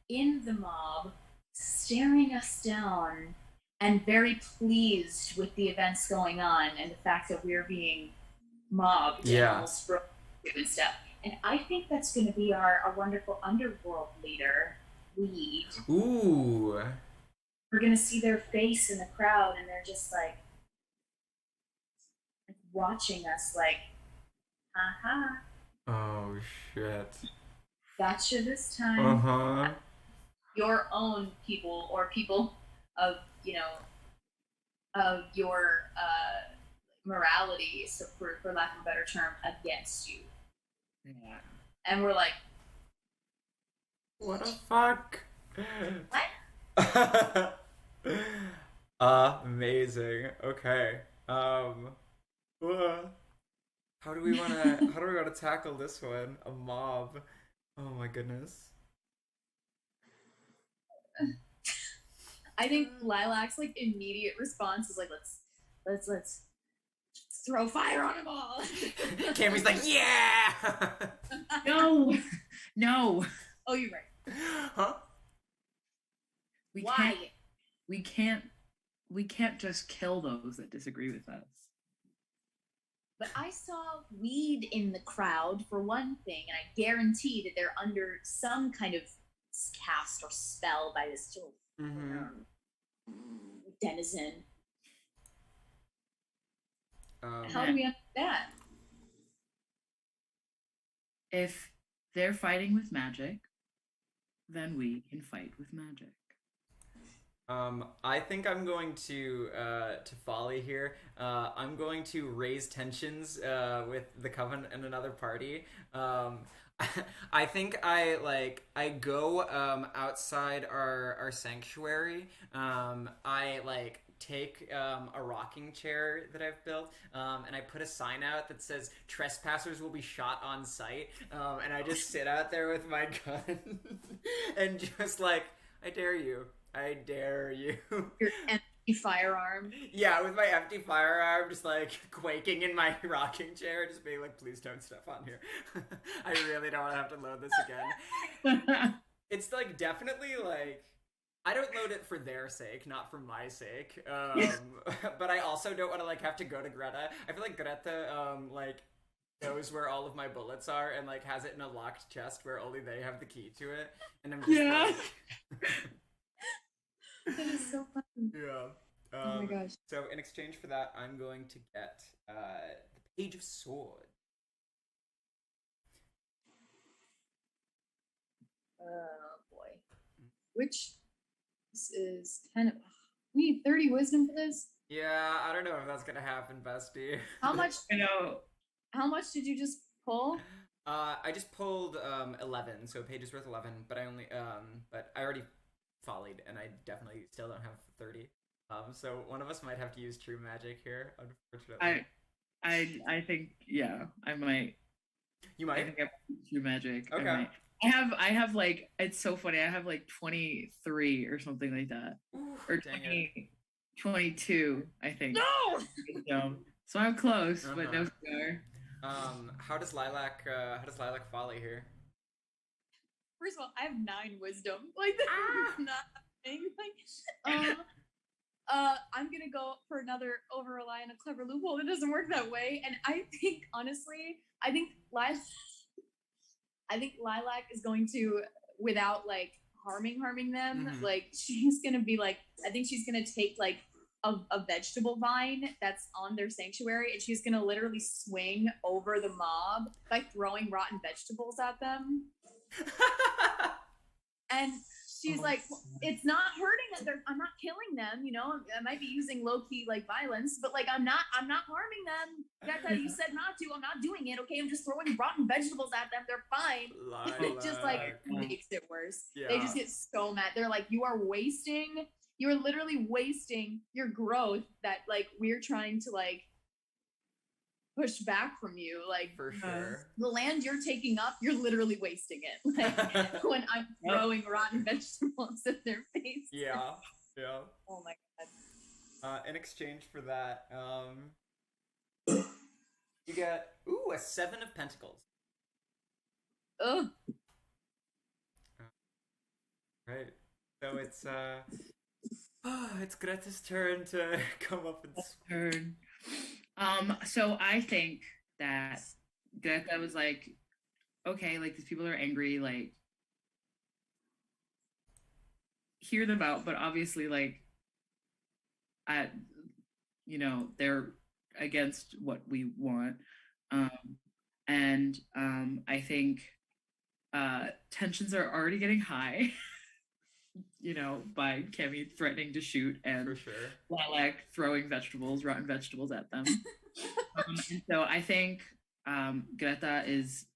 in the mob, staring us down, and very pleased with the events going on and the fact that we're being mobbed and and stuff. And I think that's going to be our wonderful underworld leader, Weed. Ooh. We're going to see their face in the crowd, and they're just like watching us like, haha. Oh, shit. Gotcha this time. Uh-huh. Your own people, or people of, of your morality, so for lack of a better term, against you. Yeah. And we're like, what the fuck? What? Amazing. Okay. How do we wanna tackle this one? A mob. Oh my goodness. I think Lilac's like immediate response is like, let's throw fire on them all. Cammie's like, yeah. No. Oh, you're right. Huh? We can't just kill those that disagree with us. But I saw weed in the crowd for one thing, and I guarantee that they're under some kind of cast or spell by this little denizen. How do we understand that? If they're fighting with magic, then we can fight with magic. I think I'm going to folly here. I'm going to raise tensions with the coven and another party. I think I go outside our sanctuary. I take a rocking chair that I've built, and I put a sign out that says trespassers will be shot on sight. And I just sit out there with my gun and just like, I dare you. I dare you. Your empty firearm. Yeah, with my empty firearm, just like quaking in my rocking chair, just being like, please don't step on here. I really don't want to have to load this again. It's like definitely like, I don't load it for their sake, not for my sake. But I also don't want to like have to go to Greta. I feel like Greta knows where all of my bullets are and like has it in a locked chest where only they have the key to it. And I'm just like That is so funny. yeah. Oh my gosh. So in exchange for that, I'm going to get the Page of Swords. Oh boy. Which this is kind of we need 30 wisdom for this? Yeah, I don't know if that's gonna happen, bestie. How much I know. how much did you just pull? I just pulled 11, so Page is worth 11, but I only but I already follied and I definitely still don't have 30. So one of us might have to use true magic here, unfortunately. I think I might. You might. I think I have true magic. Okay. I have like, it's so funny. I have like 23 or something like that. Oof, Or dang it. 22, I think. No! So I'm close, but no score. How does Lilac folly here? First of all, I have 9 wisdom. Like this is not a thing. Like I'm gonna go for another over rely on a clever loophole. It doesn't work that way. And I think honestly, I think Lilac is going to, without like harming them, like she's gonna be like, I think she's gonna take like a vegetable vine that's on their sanctuary, and she's gonna literally swing over the mob by throwing rotten vegetables at them. And she's like, it's not hurting them. I'm not killing them, you know. I might be using low key like violence, but like I'm not harming them. Greta, you said not to. I'm not doing it. Okay, I'm just throwing rotten vegetables at them. They're fine. It just like makes it worse. Yeah. They just get so mad. They're like, you are literally wasting your growth that like we're trying to like push back from you. Like for sure. The land you're taking up, you're literally wasting it. Like when I'm throwing rotten vegetables at their face. Yeah. Yeah. Oh my god. In exchange for that, you get a 7 of Pentacles. Ugh. Right. So it's Greta's turn to come up and turn. So I think that Greta was like, okay, like these people are angry, like hear them out, but obviously like they're against what we want. And I think tensions are already getting high. By Cammie threatening to shoot and for sure. Lilac throwing rotten vegetables at them. And so I think Greta is,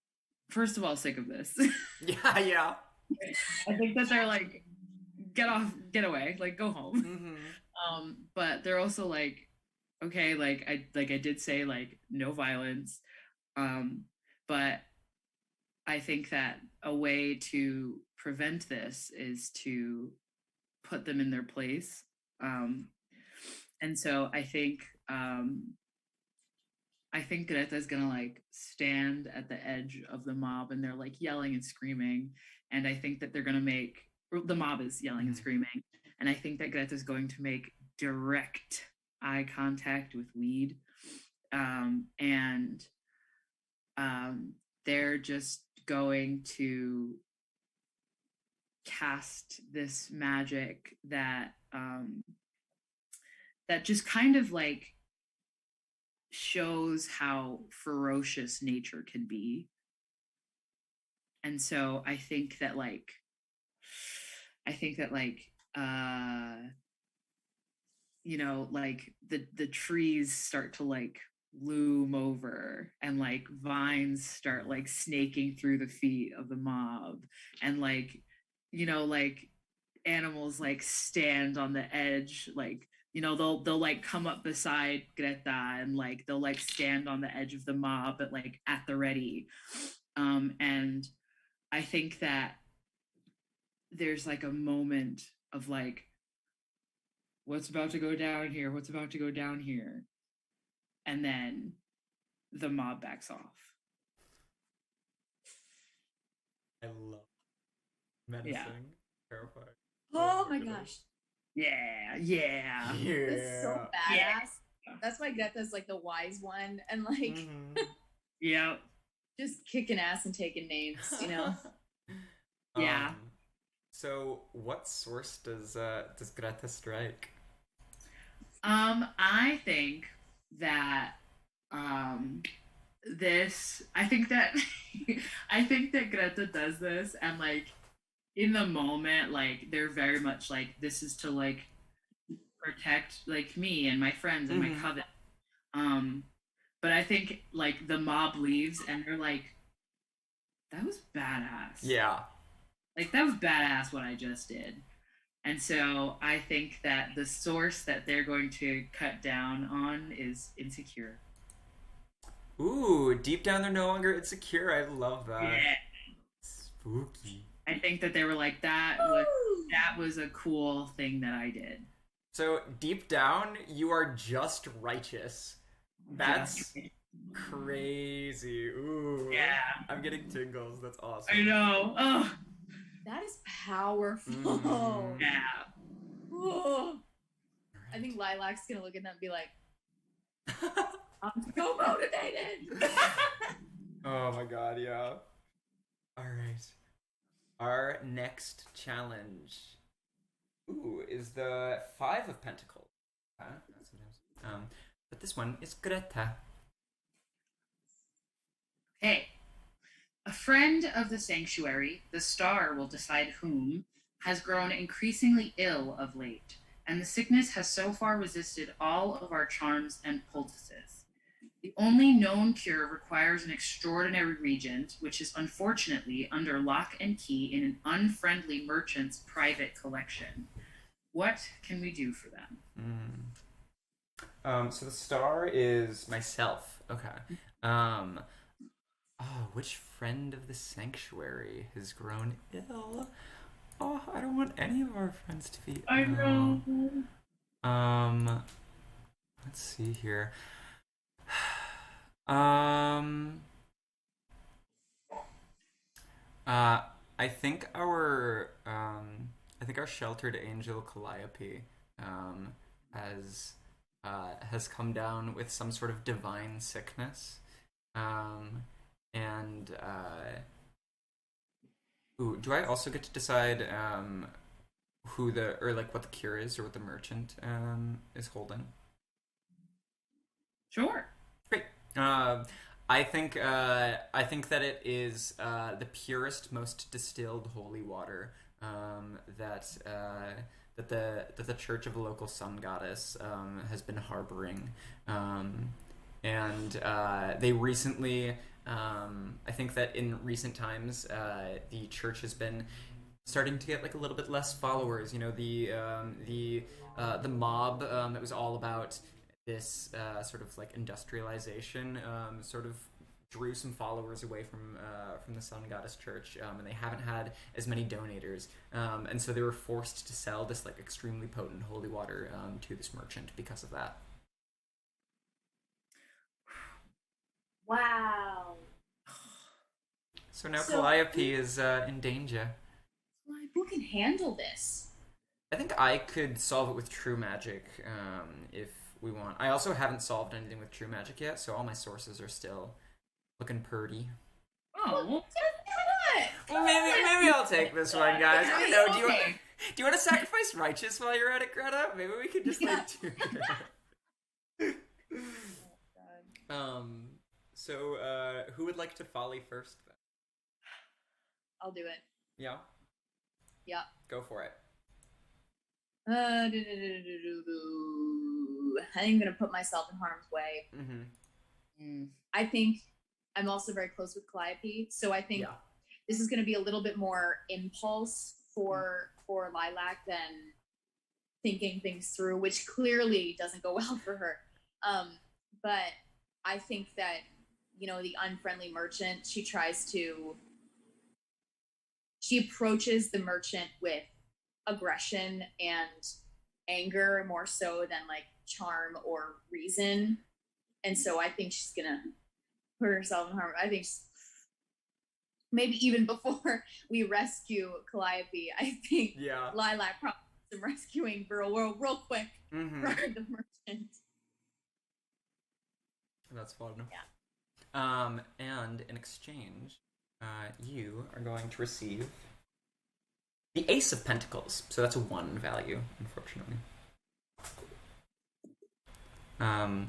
first of all, sick of this. Yeah. I think that they're like, get away, like go home. But they're also like, okay, like I did say like no violence, but I think that a way to prevent this is to put them in their place. And so I think Greta's gonna like stand at the edge of the mob and they're like yelling and screaming. And I think that they're gonna the mob is yelling and screaming. And I think that Greta's going to make direct eye contact with Weed. and they're just going to cast this magic that that just kind of like shows how ferocious nature can be. And so I think that like you know, like the trees start to like loom over, and like vines start like snaking through the feet of the mob, and like, you know, like animals like stand on the edge, like, you know, they'll like come up beside Greta, and like they'll like stand on the edge of the mob, but like at the ready. And I think that there's like a moment of like, what's about to go down here? What's about to go down here? And then the mob backs off. I love menacing, Yeah. terrifying. Oh my gosh. Yeah. It's so badass. Yeah. That's why Greta's like the wise one, and like Yeah. just kicking ass and taking names, you know? Yeah. So what source does Greta strike? I think that this I think that I think that Greta does this, and like in the moment, like they're very much like, this is to like protect like me and my friends and my coven. But I think like the mob leaves and they're like, that was badass. Yeah. Like that was badass what I just did. And so I think that the source that they're going to cut down on is insecure. Ooh, deep down they're no longer insecure. I love that. Yeah. Spooky. I think that they were like, that was a cool thing that I did. So deep down, you are just righteous. That's crazy. Ooh. Yeah. I'm getting tingles. That's awesome. I know. Oh. That is powerful. Yeah. Oh. I think Lilac's gonna look at them and be like, I'm so motivated. Oh my god, yeah. Alright. Our next challenge, is the Five of Pentacles. That's what it is. But this one is Greta. Hey. A friend of the sanctuary, the star will decide whom, has grown increasingly ill of late, and the sickness has so far resisted all of our charms and poultices. The only known cure requires an extraordinary regent, which is unfortunately under lock and key in an unfriendly merchant's private collection. What can we do for them? So the star is myself. Okay. Which friend of the sanctuary has grown ill? Oh, I don't want any of our friends to be ill. I know. Let's see here. I think our sheltered angel Calliope has come down with some sort of divine sickness. Do I also get to decide who what the cure is, or what the merchant is holding? Sure. Great. I think that it is the purest, most distilled holy water that the Church of the local sun goddess has been harboring, and they recently. I think that in recent times, the church has been starting to get like a little bit less followers. You know, the mob that was all about this sort of like industrialization sort of drew some followers away from the sun goddess church, and they haven't had as many donators, and so they were forced to sell this like extremely potent holy water to this merchant because of that. Wow. So now Calliope is in danger. Who can handle this? I think I could solve it with true magic, if we want. I also haven't solved anything with true magic yet, so all my sources are still looking purty. Oh, well, Well, maybe I'll take this one, guys. I don't know. Do you want to sacrifice righteous while you're at it, Greta? Maybe we could just like do So, who would like to folly first then? I'll do it. Yeah? Yeah. Go for it. I think I'm gonna put myself in harm's way. I think I'm also very close with Calliope, so I think this is gonna be a little bit more impulse for Lilac than thinking things through, which clearly doesn't go well for her. But I think that, you know, the unfriendly merchant, she approaches the merchant with aggression and anger more so than like charm or reason. And so I think she's gonna put herself in harm. I think maybe even before we rescue Calliope, I think Lilac probably some rescuing real quick for the merchant. That's fun. Yeah. And in exchange, you are going to receive the Ace of Pentacles. So that's a 1 value, unfortunately.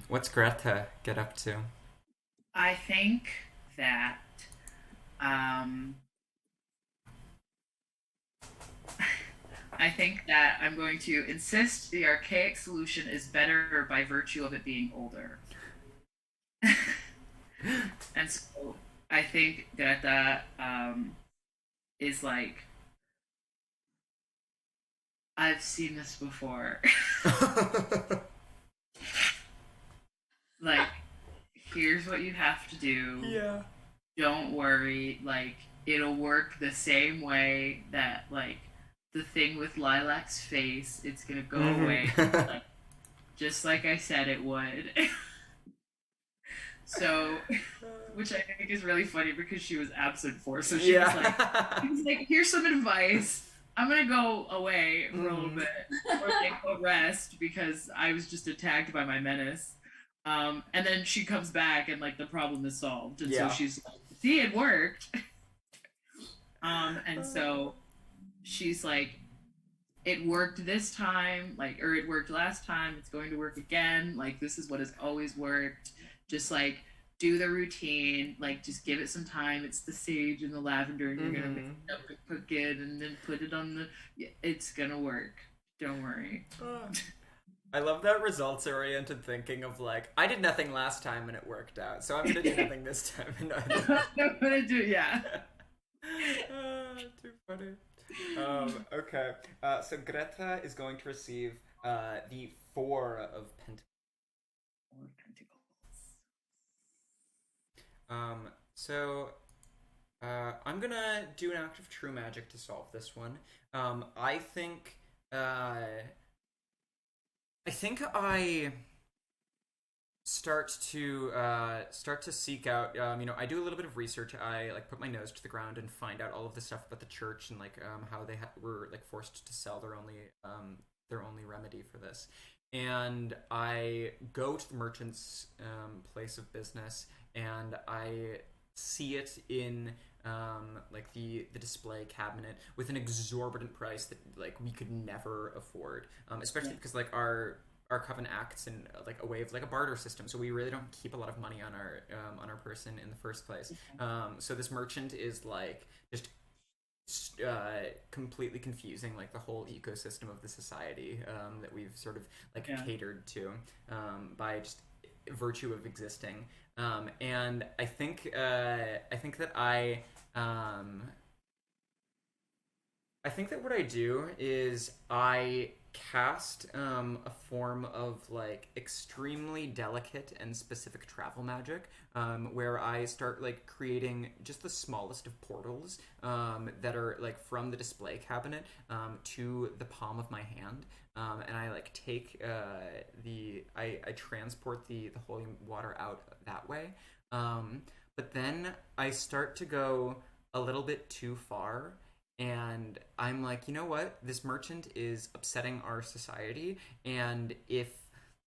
What's Greta get up to? I think that I'm going to insist the archaic solution is better by virtue of it being older. And so I think Greta is like, I've seen this before. Like, here's what you have to do. Yeah. Don't worry. Like, it'll work the same way that, like, the thing with Lilac's face, it's gonna go away. Like, just like I said it would. So, which I think is really funny because she was absent for. So she was like, here's some advice. I'm gonna go away for a little bit, or like go rest because I was just attacked by my menace. And then she comes back and like the problem is solved, and so she's like, "See, it worked." And so she's like, "It worked this time, like, or it worked last time. It's going to work again. Like, this is what has always worked. Just like." Do the routine, like just give it some time. It's the sage and the lavender, and you're gonna mix it up and cook it, and then put it on the. It's gonna work. Don't worry. I love that results-oriented thinking of like, I did nothing last time and it worked out, so I'm gonna do nothing this time. And I'm gonna do too funny. Okay. So Greta is going to receive the 4 of Pentacles. I'm gonna do an act of true magic to solve this one. I think I start to seek out. I do a little bit of research. I like put my nose to the ground and find out all of the stuff about the church and like how they were like forced to sell their only remedy for this. And I go to the merchant's place of business, and I see it in like the display cabinet with an exorbitant price that like we could never afford, especially because like our coven acts in like a way of like a barter system, so we really don't keep a lot of money on our person in the first place. So this merchant is like just completely confusing like the whole ecosystem of the society that we've sort of like catered to by just virtue of existing. And I think that what I do is I cast a form of like extremely delicate and specific travel magic, where I start like creating just the smallest of portals that are like from the display cabinet to the palm of my hand, and I like take I transport the holy water out that way, but then I start to go a little bit too far. And I'm like, you know what? This merchant is upsetting our society, and if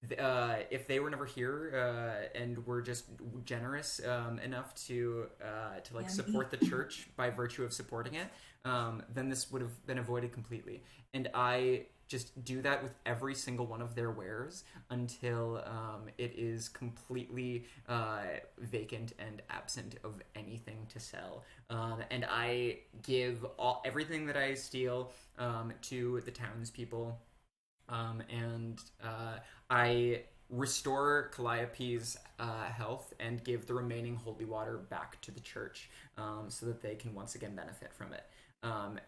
if they were never here and were just generous enough to like support the church by virtue of supporting it, then this would have been avoided completely. And I just do that with every single one of their wares until it is completely vacant and absent of anything to sell. And I give everything that I steal to the townspeople. And I restore Calliope's health and give the remaining holy water back to the church so that they can once again benefit from it.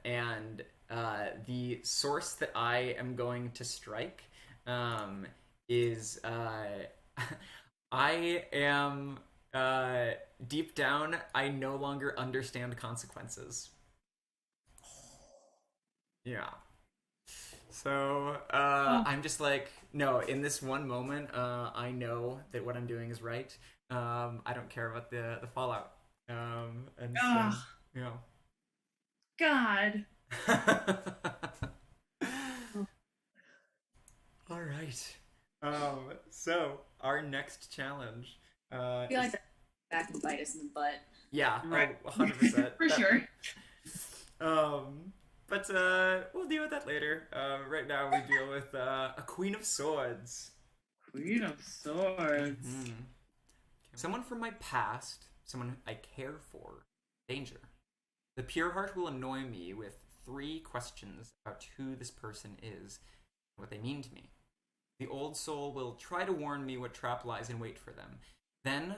And the source that I am going to strike is I am deep down, I no longer understand consequences. Yeah. So I'm just like, no, in this one moment, I know that what I'm doing is right. I don't care about the fallout. And so, you know. God. All right. So our next challenge. I feel like that back and bite us in the butt. Yeah, Right. 100%. For sure. But we'll deal with that later. Right now we deal with a Queen of Swords. Queen of Swords. Mm. Someone from my past, someone I care for. Danger. The pure heart will annoy me with 3 questions about who this person is and what they mean to me. The old soul will try to warn me what trap lies in wait for them. Then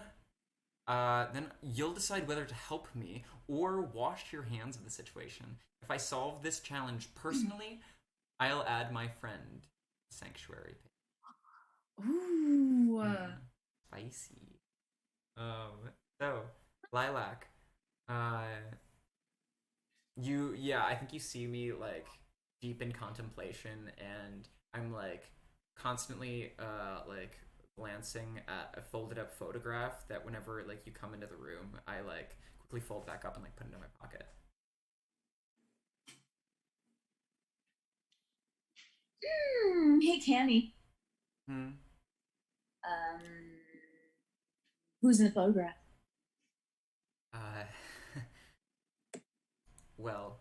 you'll decide whether to help me or wash your hands of the situation. If I solve this challenge personally, I'll add my friend Sanctuary. Ooh. Spicy. So, Lilac, I think you see me like deep in contemplation, and I'm like constantly like glancing at a folded up photograph that whenever like you come into the room, I like quickly fold back up and like put it in my pocket. Hey, Cammie. Hmm. Who's in the photograph? Uh, well,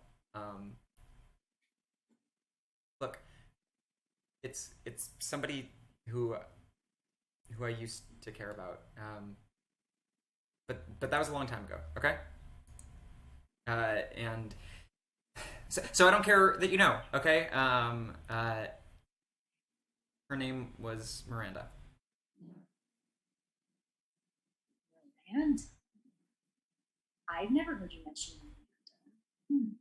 look, it's somebody who I used to care about. But that was a long time ago. Okay. And so I don't care that you know. Okay. Her name was Miranda. And I've never heard you mention Miranda.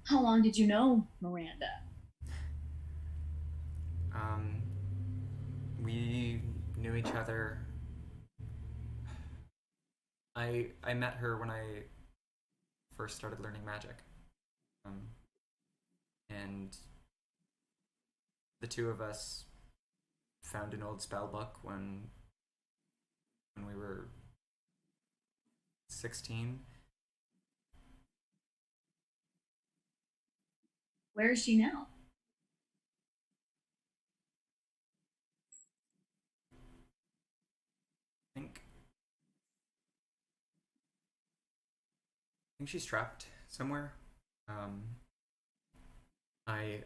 How long did you know Miranda? We knew each other. I met her when I first started learning magic. And the two of us found an old spell book when we were 16. Where is she now? I think she's trapped somewhere. I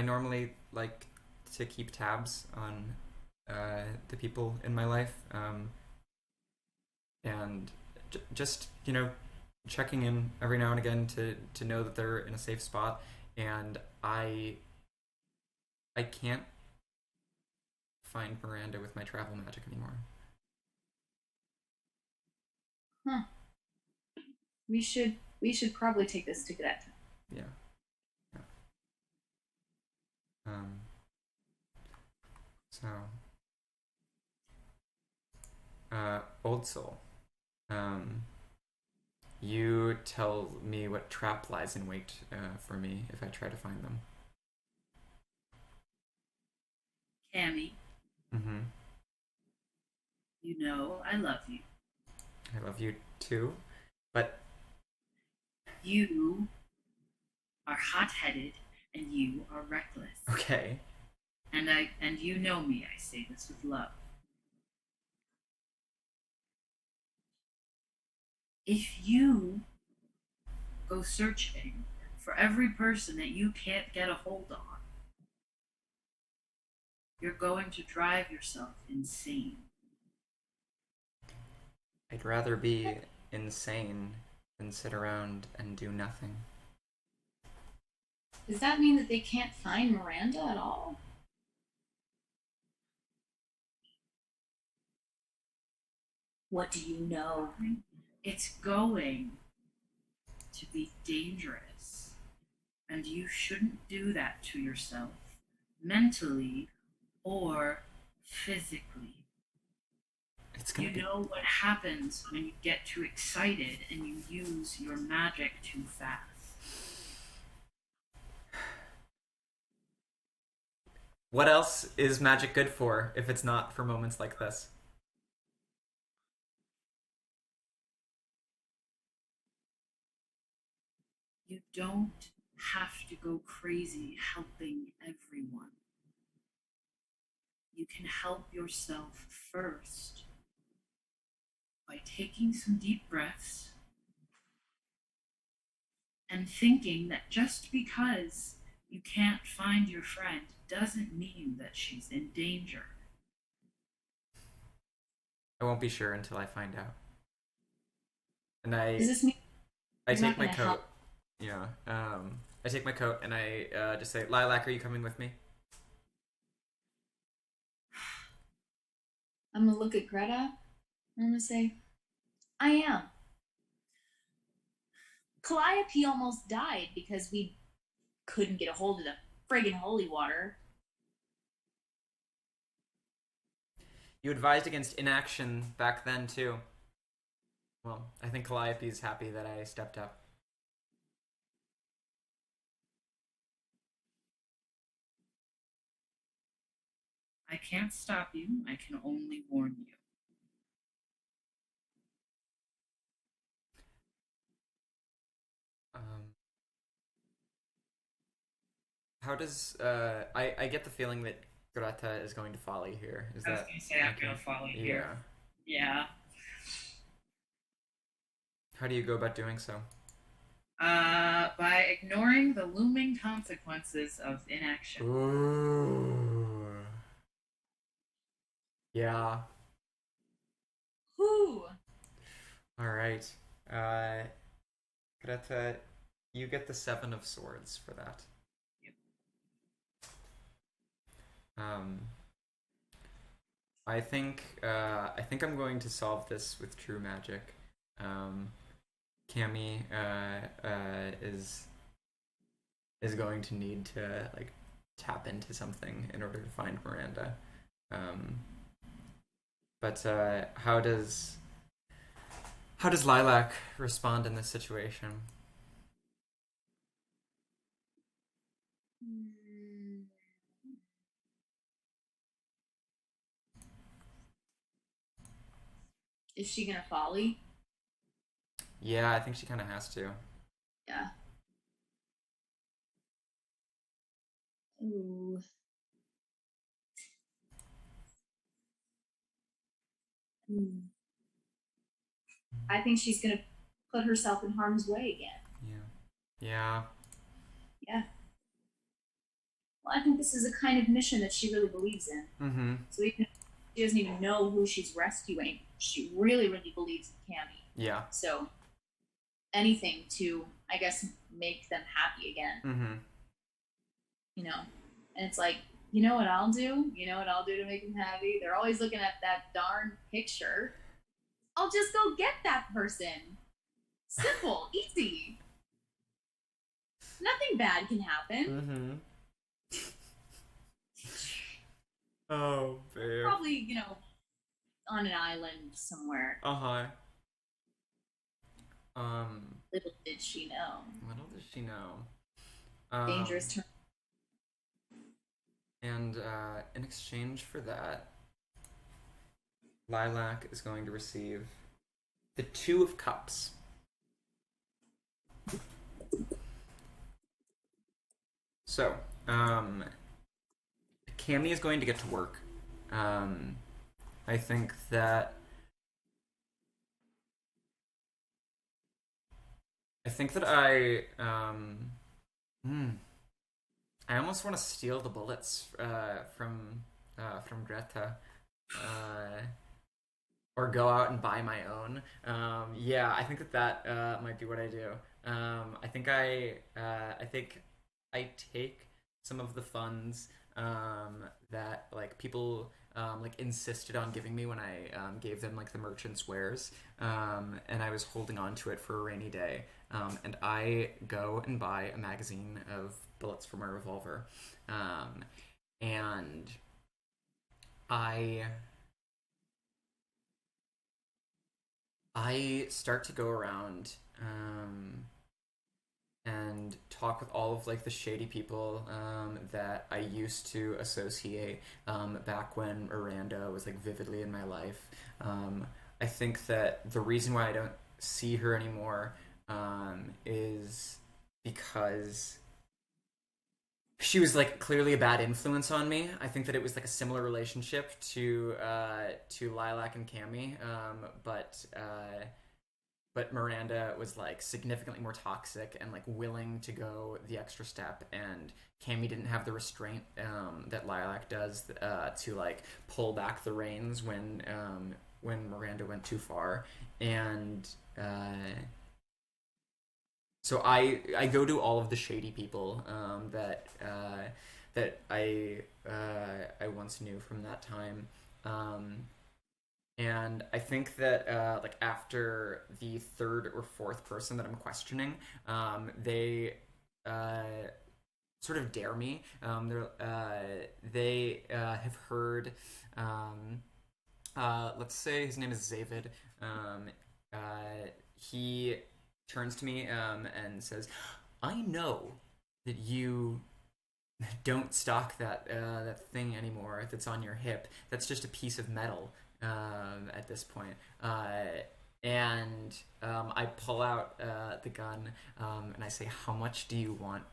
normally like to keep tabs on the people in my life, and just checking in every now and again to know that they're in a safe spot. And I can't find Miranda with my travel magic anymore. Huh. We should probably take this to Greta. Yeah. So, Old Soul, you tell me what trap lies in wait for me if I try to find them. Cammie, Mm-hmm. you know I love you. I love you too, but You are hot-headed and you are reckless. Okay. And you know me, I say this with love. If you go searching for every person that you can't get a hold on, you're going to drive yourself insane. I'd rather be insane than sit around and do nothing. Does that mean that they can't find Miranda at all? What do you know? It's going to be dangerous. And you shouldn't do that to yourself, mentally or physically. It's gonna You be... know what happens when you get too excited and you use your magic too fast. What else is magic good for if it's not for moments like this? You don't have to go crazy helping everyone. You can help yourself first by taking some deep breaths and thinking that just because you can't find your friend doesn't mean that she's in danger. I won't be sure until I find out. And Does this mean I you're take not my gonna coat. help? Yeah. I take my coat and I just say, Lilac, are you coming with me? I'm gonna look at Greta and I'm gonna say, I am. Calliope almost died because we couldn't get a hold of the friggin' holy water. You advised against inaction back then, too. Well, I think Calliope's happy that I stepped up. I can't stop you, I can only warn you. How does I get the feeling that Greta is going to follow you here. Is I was that gonna say I'm okay? gonna follow you Yeah. here. Yeah. How do you go about doing so? By ignoring the looming consequences of inaction. Ooh. Yeah. Whew. All right. Greta, you get the 7 of Swords for that. Yep. I think I'm going to solve this with true magic. Cammie is going to need to like tap into something in order to find Miranda. But how does Lilac respond in this situation? Is she gonna folly? Yeah, I think she kind of has to. Yeah. Ooh. I think she's gonna put herself in harm's way again. Yeah. Yeah. Well, I think this is a kind of mission that she really believes in. Mm-hmm. So even if she doesn't even know who she's rescuing, she really, really believes in Cammie. Yeah. So anything to, I guess, make them happy again. Mm-hmm. You know? And it's like, you know what I'll do? You know what I'll do to make them happy? They're always looking at that darn picture. I'll just go get that person. Simple, easy. Nothing bad can happen. Mm-hmm. Oh, babe. Probably, you know, on an island somewhere. Uh-huh. Little did she know. Little does she know. Dangerous turn. And in exchange for that, Lilac is going to receive the 2 of Cups. So, Cammie is going to get to work. Um, I think that I think that hmm, I almost want to steal the bullets from Greta, uh, or go out and buy my own. Yeah, I think that might be what I do. I think I take some of the funds that like people like insisted on giving me when I gave them like the merchant's wares, and I was holding on to it for a rainy day. And I go and buy a magazine of bullets for my revolver, um, and I I start to go around and talk with all of like the shady people that I used to associate back when Miranda was like vividly in my life. I think that the reason why I don't see her anymore is because she was like clearly a bad influence on me. I think that it was like a similar relationship to Lilac and Cammie, but Miranda was like significantly more toxic and like willing to go the extra step, and Cammie didn't have the restraint that Lilac does to like pull back the reins when Miranda went too far, and so I go to all of the shady people that I once knew from that time. Um, and I think that like after the third or fourth person that I'm questioning, they sort of dare me. They have heard. Um, let's say his name is Zavid. He turns to me and says, "I know that you don't stock that thing anymore that's on your hip. That's just a piece of metal at this point." And I pull out the gun and I say, "How much do you want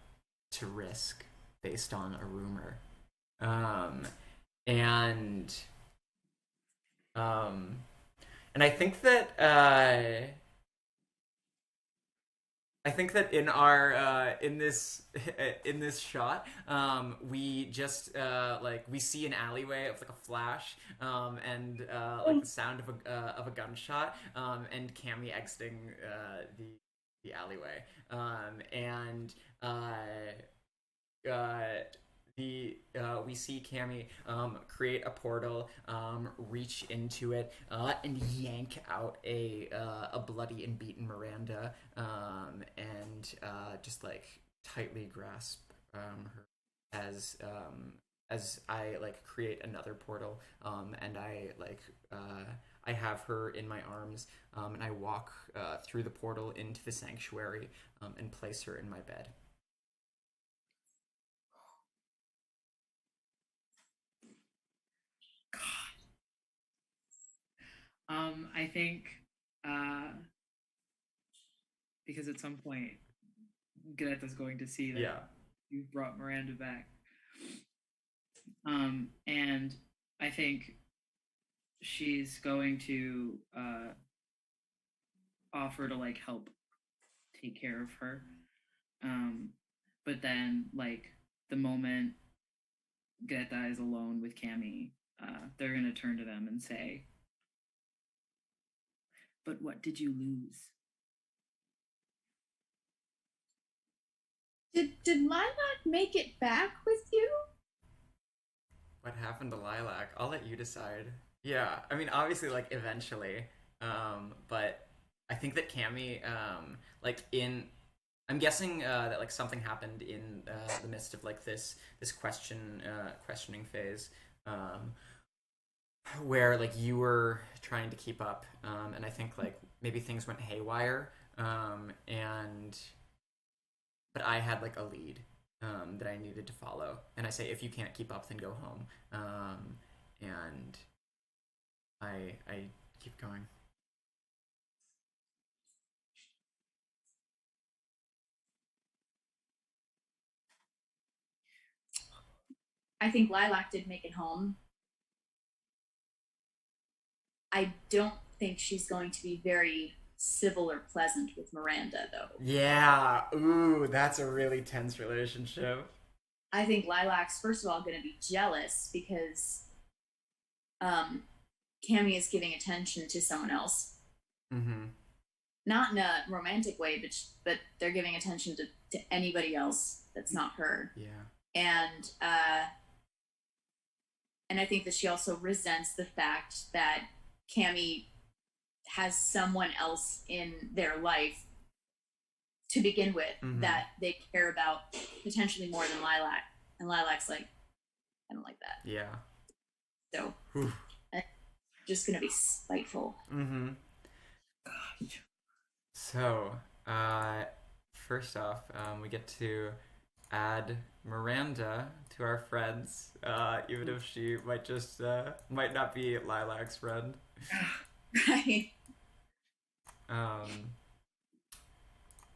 to risk based on a rumor?" Um, and um, and I think that in our in this in this shot, we just like we see an alleyway of like a flash, and like the sound of a gunshot, and Cammie exiting the alleyway, and uh, the we see Cammie create a portal, reach into it, and yank out a bloody and beaten Miranda, and just like tightly grasp her as I like create another portal, and I have her in my arms, and I walk through the portal into the sanctuary, and place her in my bed. I think uh, because at some point Greta's going to see that Yeah. you've brought Miranda back. And I think she's going to offer to like help take care of her. But then like the moment Greta is alone with Cammie, they're gonna turn to them and say, "But what did you lose?" Did Lilac make it back with you? What happened to Lilac? I'll let you decide. Yeah, I mean, obviously, like eventually, but I think that Cammie, like in, I'm guessing that like something happened in the midst of like this questioning phase, where like you were trying to keep up, and I think like maybe things went haywire, and but I had like a lead that I needed to follow, and I say, if you can't keep up, then go home. And I keep going. I think Lilac did make it home. I don't think she's going to be very civil or pleasant with Miranda, though. Yeah. Ooh, that's a really tense relationship. I think Lilac's first of all going to be jealous because Cammie is giving attention to someone else. Mm-hmm. Not in a romantic way, but they're giving attention to anybody else that's not her. Yeah. And I think that she also resents the fact that Cammie has someone else in their life to begin with that they care about potentially more than Lilac. And Lilac's like, I don't like that. Yeah. So it's just gonna be spiteful. Mm-hmm. So, first off, we get to add Miranda to our friends, even if she might just might not be Lilac's friend. Right.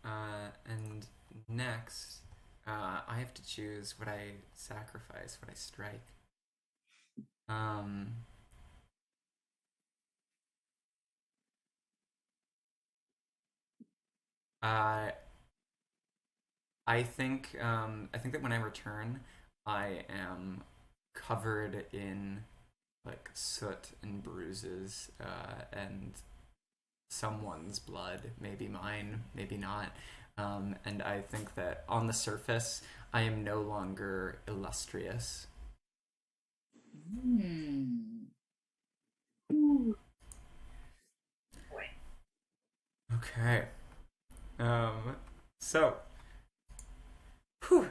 And next, I have to choose what I sacrifice, what I strike. I think that when I return, I am covered in like soot and bruises, and someone's blood, maybe mine, maybe not. And I think that on the surface, I am no longer illustrious. Ooh. Boy. Okay. So, whew,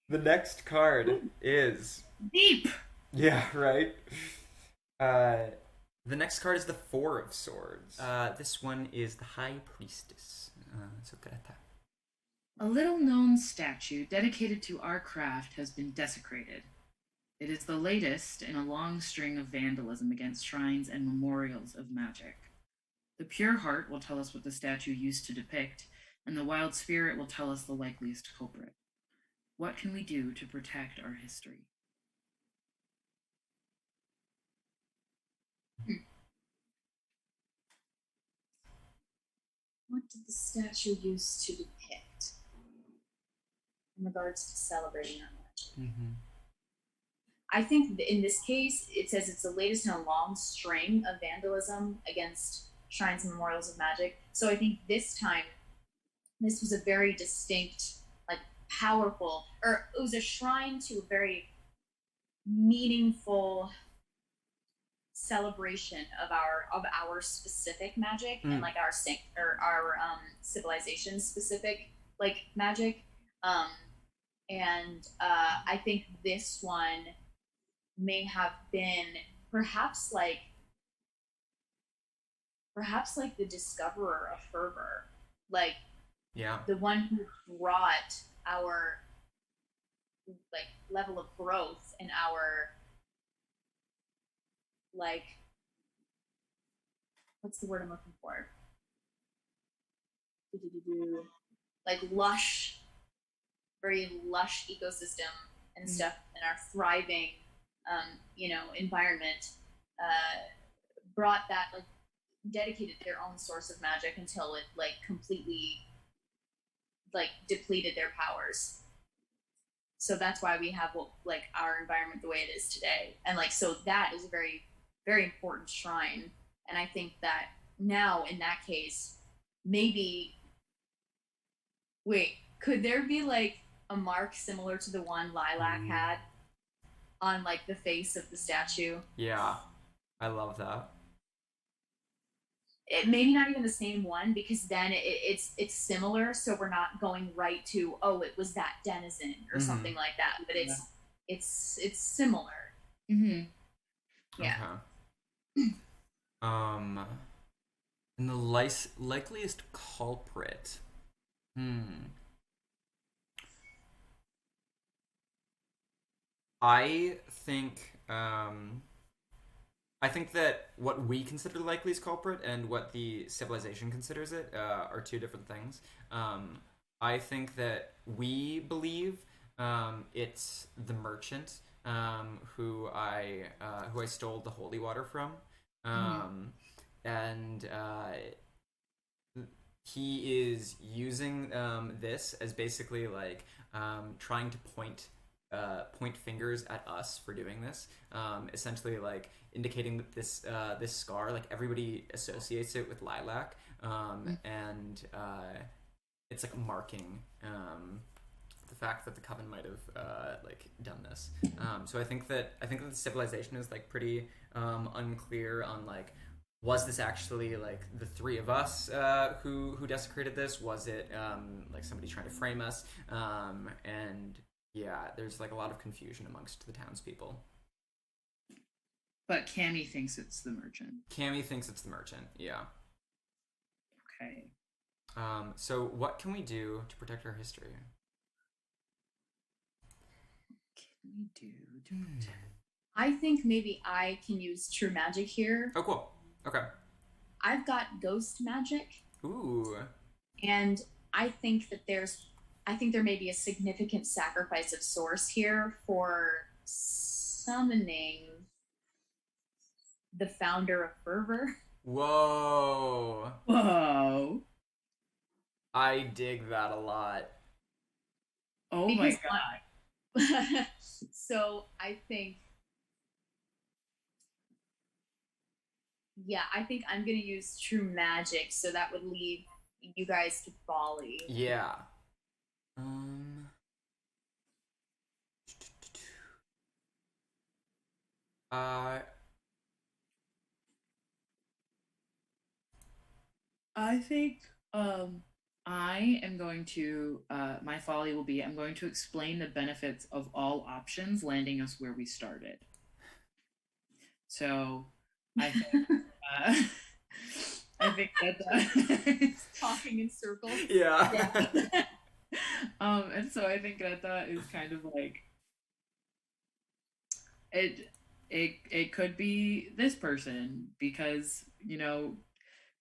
the next card is Deep. yeah, right. The next card is the Four of Swords. This one is the High Priestess. So Greta. A little-known statue dedicated to our craft has been desecrated. It is the latest in a long string of vandalism against shrines and memorials of magic. The pure heart will tell us what the statue used to depict, and the wild spirit will tell us the likeliest culprit. What can we do to protect our history? What did the statue use to depict in regards to celebrating our magic? I think in this case, it says it's the latest in a long string of vandalism against shrines and memorials of magic. So I think this time, this was a very distinct, like powerful, or it was a shrine to a very meaningful celebration of our specific magic and like our civilization specific like magic. And I think this one may have been perhaps like the discoverer of fervor, like the one who brought our like level of growth and our like what's the word I'm looking for? Like lush, very lush ecosystem and stuff, and our thriving environment brought that, like dedicated their own source of magic until it like completely like depleted their powers. So that's why we have like our environment the way it is today. And like so that is a very, very important shrine. And I think that now in that case, maybe could there be like a mark similar to the one Lilac had on like the face of the statue? Yeah, I love that. It maybe not even the same one, because then it's similar, so we're not going right to it was that denizen or something like that. But it's similar. Yeah. Okay. And the likeliest culprit. I think that what we consider the likeliest culprit and what the civilization considers it are two different things. I think that we believe it's the merchant who I stole the holy water from, and he is using this as basically like trying to point fingers at us for doing this, essentially like indicating that this scar, like everybody associates it with Lilac, and it's like marking the fact that the coven might have like done this. So I think that the civilization is like pretty unclear on like, was this actually like the three of us who desecrated this? Was it like somebody trying to frame us? And yeah, there's like a lot of confusion amongst the townspeople. But Cammie thinks it's the merchant. Cammie thinks it's the merchant. Yeah. Okay. So what can we do to protect our history? Can we do to protect? I think maybe I can use true magic here. Oh, cool. Okay. I've got ghost magic. Ooh. And I think there may be a significant sacrifice of source here for summoning the founder of Fervor. Whoa. Whoa. I dig that a lot. Oh Because my god. So I think I'm gonna use true magic, so that would leave you guys to volley. Yeah. I think I am going to my folly will be I'm going to explain the benefits of all options, landing us where we started. So I think I think that Talking in circles. Yeah. and so I think Greta is kind of like it could be this person because, you know,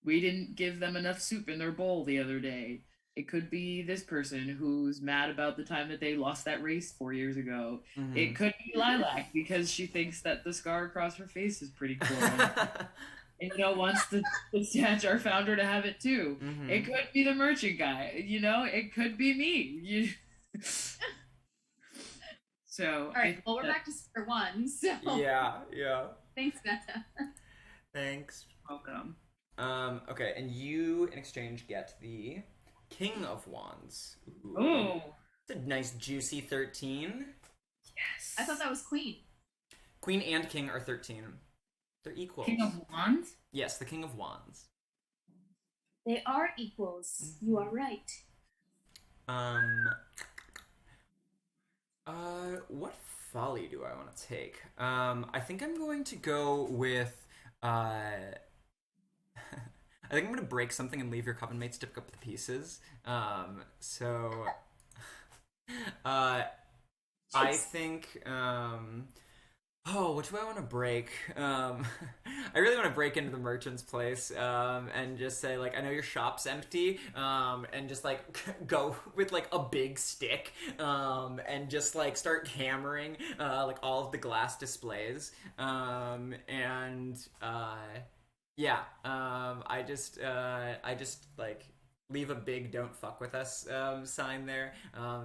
we didn't give them enough soup in their bowl the other day. It could be this person who's mad about the time that they lost that race 4 years ago. Mhm. It could be Lilac because she thinks that the scar across her face is pretty cool. And, you know, wants the Statch, our founder, to have it too. Mhm. It could be the merchant guy. You know, it could be me. So, All right, well, we're back to square one. So Yeah. thanks, Greta. Thanks. Welcome. Okay, and you in exchange get the King of Wands. Oh, It's a nice juicy 13. yes. I thought that was Queen. Queen and King are 13. They're equals. King of Wands? Yes, the King of Wands. They are equals. You are right. What folly do I want to take? I think I'm going to go with, I think I'm going to break something and leave your coven mates to pick up the pieces. I think, what do I want to break? I really want to break into the merchant's place and just say, like, I know your shop's empty, and just, like, go with, like, a big stick and just, like, start hammering, like, all of the glass displays. I just, like, leave a big "Don't fuck with us" sign there.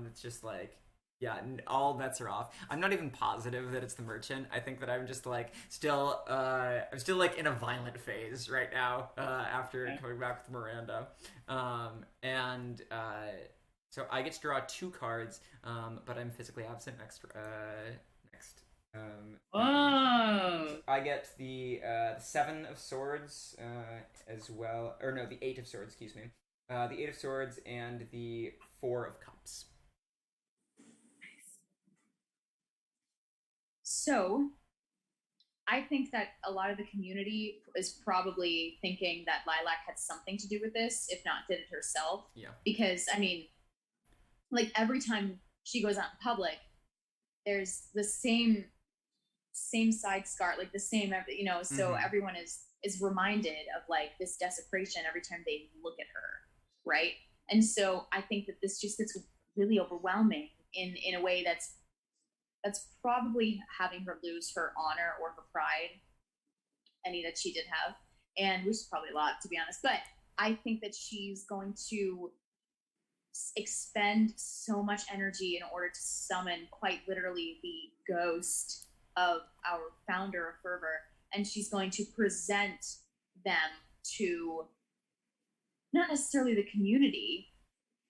It's just, like, yeah, all bets are off. I'm not even positive that it's the merchant. I think that I'm just like still like in a violent phase right now after coming back with Miranda. So I get to draw 2 cards, but I'm physically absent next. Whoa! I get the 7 of Swords as well, or no, the 8 of Swords. Excuse me. The 8 of Swords and the 4 of Cups. So, I think that a lot of the community is probably thinking that Lilac had something to do with this, if not did it herself. Yeah. Because, I mean, like every time she goes out in public, there's the same side scar, like the same, you know, so everyone is reminded of like this desecration every time they look at her, right? And so I think that this just gets really overwhelming in a way that's that's probably having her lose her honor or her pride, any that she did have, and which is probably a lot, to be honest. But I think that she's going to expend so much energy in order to summon, quite literally, the ghost of our founder of Fervor, and she's going to present them to not necessarily the community,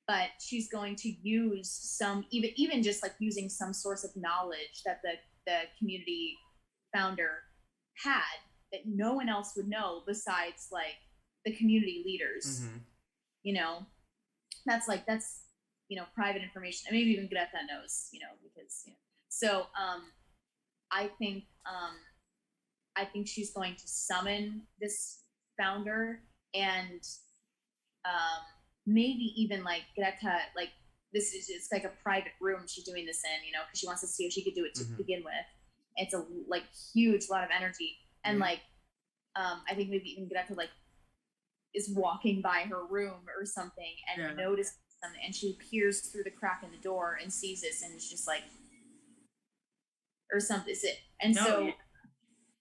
but she's going to use some, even just like using some source of knowledge that the community founder had that no one else would know besides like the community leaders. Mm-hmm. You know, that's private information, and maybe even Greta knows, because so I think she's going to summon this founder, and maybe even like Greta, like it's like a private room she's doing this in, because she wants to see if she could do it to begin with. It's a like huge lot of energy, and like I think maybe even Greta like is walking by her room or something and notices something, and she peers through the crack in the door and sees this, and it's just like, or something. And so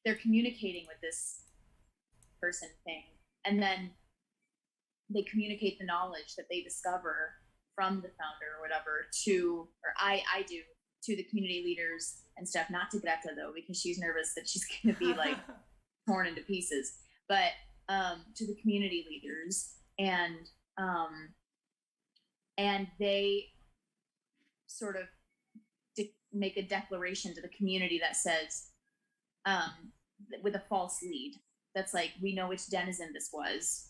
they're communicating with this person thing, and then they communicate the knowledge that they discover from the founder or whatever I do to the community leaders and stuff, not to Greta though, because she's nervous that she's going to be like torn into pieces, but to the community leaders, and they sort of make a declaration to the community that says, with a false lead, that's like, we know which denizen this was.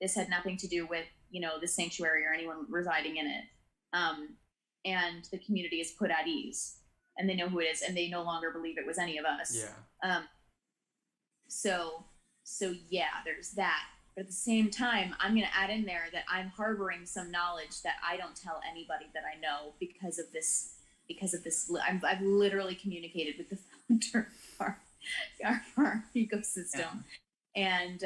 This had nothing to do with, the sanctuary or anyone residing in it. And the community is put at ease, and they know who it is, and they no longer believe it was any of us. Yeah. So yeah, there's that. But at the same time, I'm going to add in there that I'm harboring some knowledge that I don't tell anybody that I know because of this. I've literally communicated with the founder of our ecosystem, and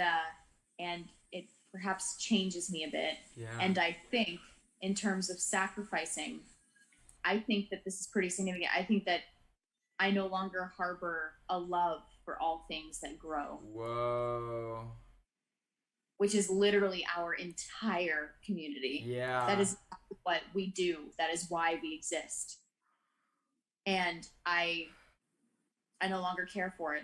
it perhaps changes me a bit. Yeah. And I think, in terms of sacrificing, I think that this is pretty significant. I think that I no longer harbor a love for all things that grow. Whoa. Which is literally our entire community. Yeah. That is what we do. That is why we exist. And I no longer care for it.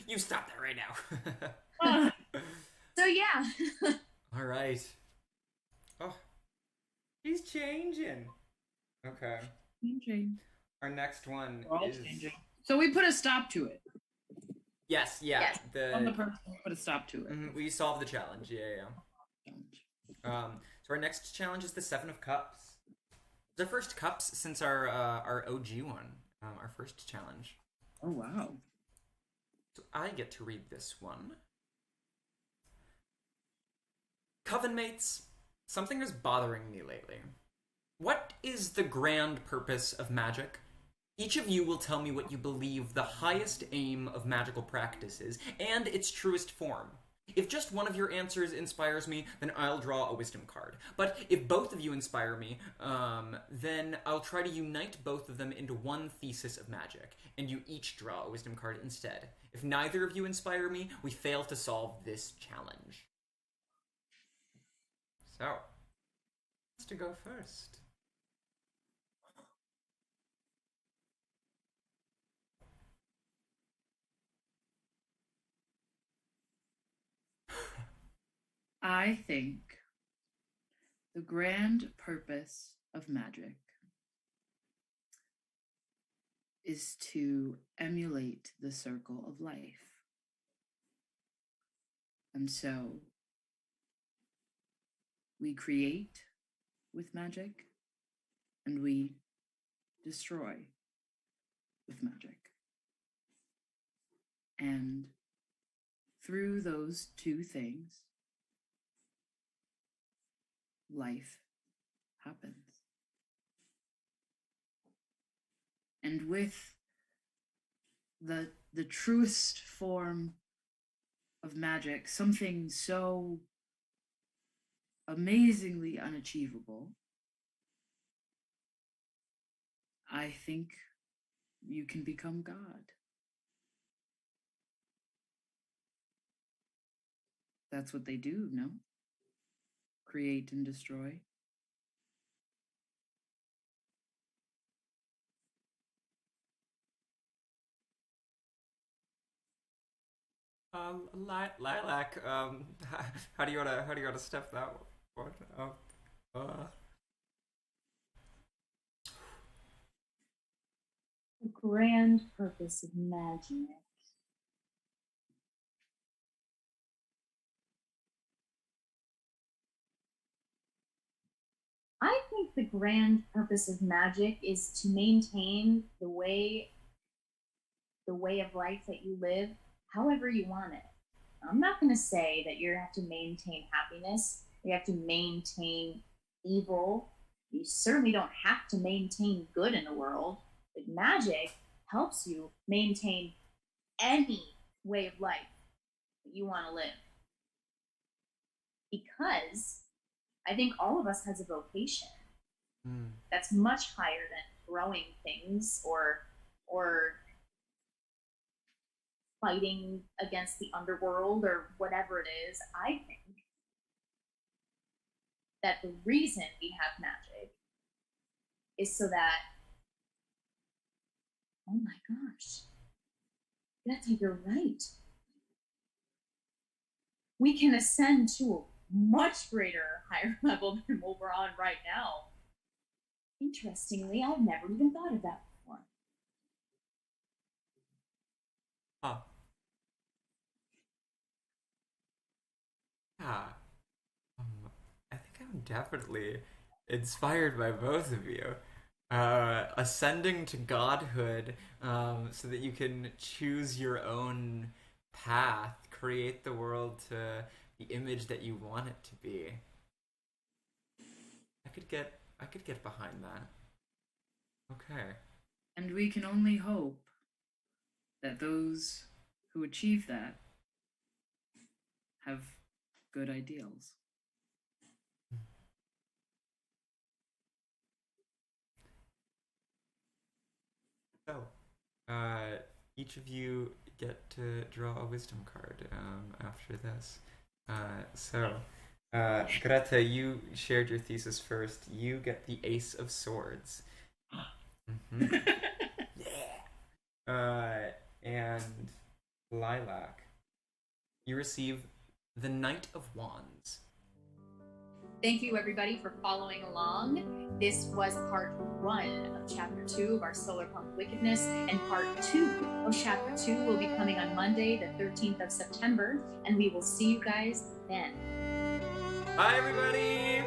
You stop that right now. So yeah. All right. Oh, he's changing. Okay. Changing. Our next one is changing. So we put a stop to it. Yes. Yes. On the person, put a stop to it. We solved the challenge. Yeah. So our next challenge is the Seven of Cups. It's our first cups since our OG one. Our first challenge. Oh wow. So I get to read this one. Coven mates, something is bothering me lately. What is the grand purpose of magic? Each of you will tell me what you believe the highest aim of magical practice is, and its truest form. If just one of your answers inspires me, then I'll draw a wisdom card. But if both of you inspire me, then I'll try to unite both of them into one thesis of magic, and you each draw a wisdom card instead. If neither of you inspire me, we fail to solve this challenge. So, who wants to go first? I think the grand purpose of magic is to emulate the circle of life. And so we create with magic, and we destroy with magic. And through those two things, life happens. And with the truest form of magic, something so amazingly unachievable, I think you can become God. That's what they do, no? Create and destroy. Lilac, how do you wanna step that one up? The grand purpose of magic. I think the grand purpose of magic is to maintain the way of life that you live however you want it. I'm not going to say that you have to maintain happiness, you have to maintain evil. You certainly don't have to maintain good in the world. But magic helps you maintain any way of life that you want to live. Because I think all of us has a vocation that's much higher than growing things or fighting against the underworld or whatever it is. I think that the reason we have magic is so that, oh my gosh, Greta, you're right. We can ascend to a much greater, higher level than what we're on right now. Interestingly, I've never even thought of that before. Huh. Yeah. I think I'm definitely inspired by both of you. Ascending to godhood, so that you can choose your own path, create the world to the image that you want it to be. I could get behind that. Okay. And we can only hope that those who achieve that have good ideals. So, each of you get to draw a wisdom card after this. Greta, you shared your thesis first. You get the Ace of Swords. Mm-hmm. Yeah. And Lilac, you receive the Knight of Wands. Thank you, everybody, for following along. This was part 1 of Chapter 2 of our Solarpunk Wickedness, and part 2 of Chapter 2 will be coming on Monday, the 13th of September, and we will see you guys then. Bye, everybody!